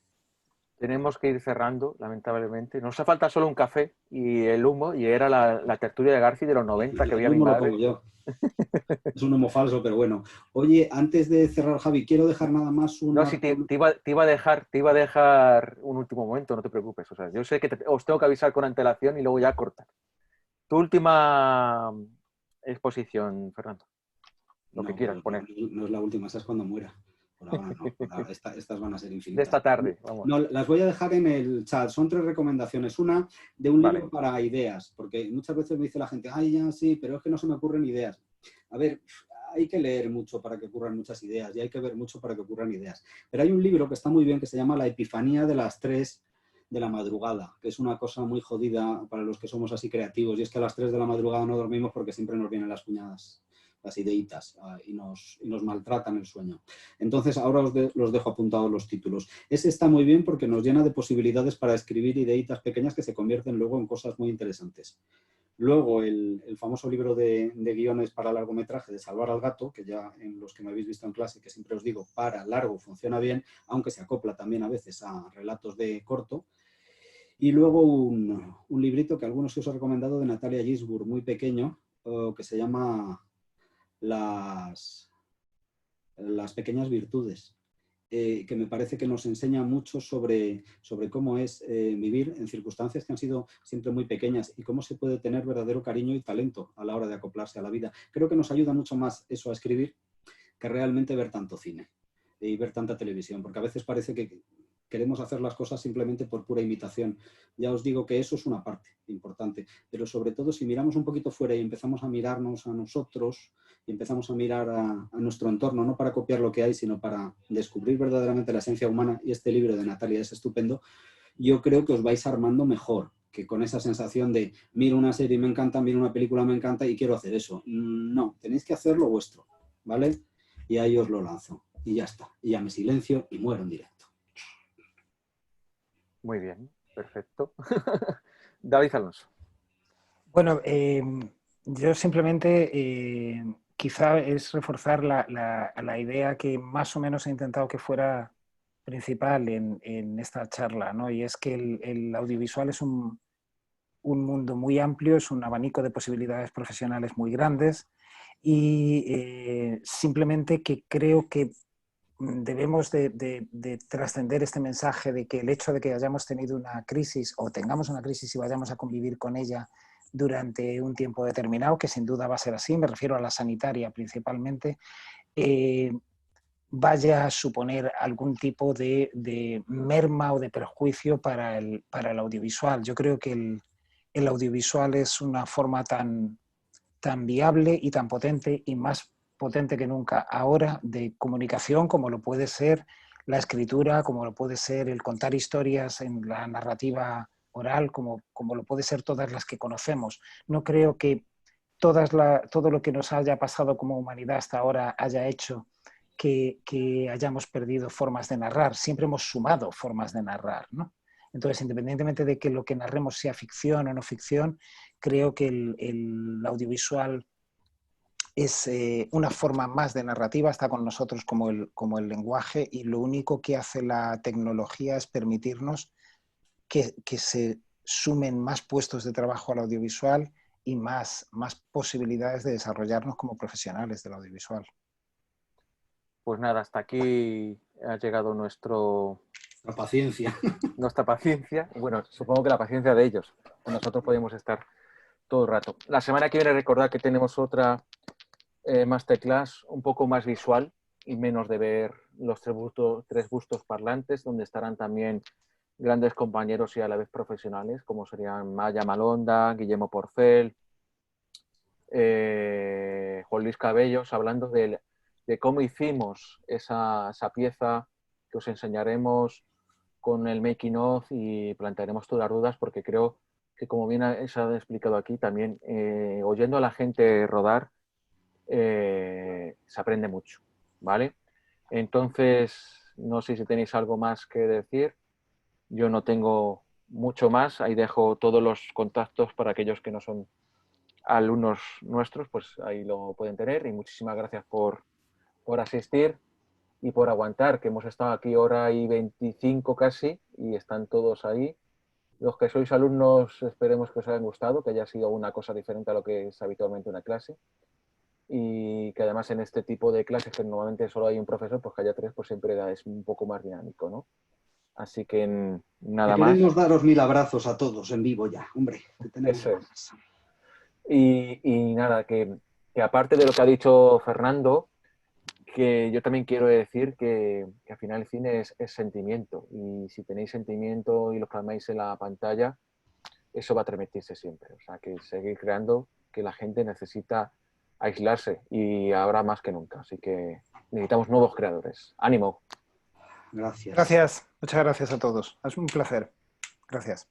Tenemos que ir cerrando, lamentablemente. Nos hace falta solo un café y el humo, y era la tertulia de Garci de los 90 que veía mi Lo madre. pongo yo. Es un humo falso, pero bueno. Oye, antes de cerrar, Javi, quiero dejar nada más una... No, sí, te iba a dejar un último momento, no te preocupes. O sea, yo sé que os tengo que avisar con antelación y luego ya cortar. Tu última exposición, Fernando. Lo que quieras poner. No es la última, esa es cuando muera. Por ahora no. Por ahora, estas van a ser infinitas. De esta tarde, vamos. No, las voy a dejar en el chat. Son 3 recomendaciones. Una de un libro para ideas, porque muchas veces me dice la gente, ay, ya sí, pero es que no se me ocurren ideas. A ver, hay que leer mucho para que ocurran muchas ideas y hay que ver mucho para que ocurran ideas. Pero hay un libro que está muy bien que se llama La Epifanía de las 3 de la madrugada, que es una cosa muy jodida para los que somos así creativos, y es que a las 3 de la madrugada no dormimos porque siempre nos vienen las puñadas, las ideitas, y nos maltratan el sueño. Entonces ahora los dejo apuntados los títulos. Ese está muy bien porque nos llena de posibilidades para escribir ideitas pequeñas que se convierten luego en cosas muy interesantes. Luego el famoso libro de guiones para largometraje de Salvar al Gato, que ya en los que me habéis visto en clase, que siempre os digo, para largo funciona bien, aunque se acopla también a veces a relatos de corto. Y luego un librito que algunos os he recomendado de Natalia Gisburg, muy pequeño, que se llama Las pequeñas virtudes. Que me parece que nos enseña mucho sobre cómo es vivir en circunstancias que han sido siempre muy pequeñas y cómo se puede tener verdadero cariño y talento a la hora de acoplarse a la vida. Creo que nos ayuda mucho más eso a escribir que realmente ver tanto cine y ver tanta televisión, porque a veces parece que queremos hacer las cosas simplemente por pura imitación. Ya os digo que eso es una parte importante, pero sobre todo si miramos un poquito fuera y empezamos a mirarnos a nosotros y empezamos a mirar a nuestro entorno, no para copiar lo que hay, sino para descubrir verdaderamente la esencia humana, y este libro de Natalia es estupendo, yo creo que os vais armando mejor que con esa sensación de miro una serie y me encanta, miro una película me encanta y quiero hacer eso. No, tenéis que hacer lo vuestro, ¿vale? Y ahí os lo lanzo. Y ya está. Y ya me silencio y muero en directo. Muy bien, perfecto. David Alonso. Bueno, yo simplemente quizá es reforzar la idea que más o menos he intentado que fuera principal en esta charla, ¿no? Y es que el audiovisual es un mundo muy amplio, es un abanico de posibilidades profesionales muy grandes y simplemente que creo que debemos de trascender este mensaje de que el hecho de que hayamos tenido una crisis o tengamos una crisis y vayamos a convivir con ella durante un tiempo determinado, que sin duda va a ser así, me refiero a la sanitaria principalmente, vaya a suponer algún tipo de merma o de perjuicio para el audiovisual. Yo creo que el audiovisual es una forma tan viable y tan potente y más potente que nunca ahora de comunicación, como lo puede ser la escritura, como lo puede ser el contar historias en la narrativa oral, como lo puede ser todas las que conocemos. No creo que todo lo que nos haya pasado como humanidad hasta ahora haya hecho que hayamos perdido formas de narrar. Siempre hemos sumado formas de narrar, ¿no? Entonces, independientemente de que lo que narremos sea ficción o no ficción, creo que el audiovisual es una forma más de narrativa, está con nosotros como el lenguaje, y lo único que hace la tecnología es permitirnos que se sumen más puestos de trabajo al audiovisual y más posibilidades de desarrollarnos como profesionales del audiovisual. Pues nada, hasta aquí ha llegado La paciencia. nuestra paciencia. Bueno, supongo que la paciencia de ellos. Nosotros podemos estar todo el rato. La semana que viene recordad que tenemos otra masterclass un poco más visual y menos de ver los tres bustos parlantes, donde estarán también grandes compañeros y a la vez profesionales, como serían Maya Malonda, Guillermo Porcel, Juan Luis Cabellos, hablando de cómo hicimos esa pieza, que os enseñaremos con el making of y plantearemos todas las dudas, porque creo que, como bien se ha explicado aquí, también oyendo a la gente rodar se aprende mucho, ¿vale? Entonces, no sé si tenéis algo más que decir. Yo no tengo mucho más. Ahí dejo todos los contactos para aquellos que no son alumnos nuestros, pues ahí lo pueden tener. Y muchísimas gracias por asistir y por aguantar, que hemos estado aquí hora y 25 casi y están todos ahí. Los que sois alumnos, esperemos que os haya gustado, que haya sido una cosa diferente a lo que es habitualmente una clase. Y que además en este tipo de clases, que normalmente solo hay un profesor, pues que haya tres, pues siempre es un poco más dinámico, ¿no? Así que nada más. Queremos daros 1000 abrazos a todos en vivo ya, hombre. Eso es. Y nada, que aparte de lo que ha dicho Fernando, que yo también quiero decir que al final el cine es sentimiento, y si tenéis sentimiento y lo plasmáis en la pantalla, eso va a transmitirse siempre. O sea, que seguir creando, que la gente necesita aislarse y ahora más que nunca. Así que necesitamos nuevos creadores. ¡Ánimo! Gracias. Gracias, muchas gracias a todos. Es un placer. Gracias.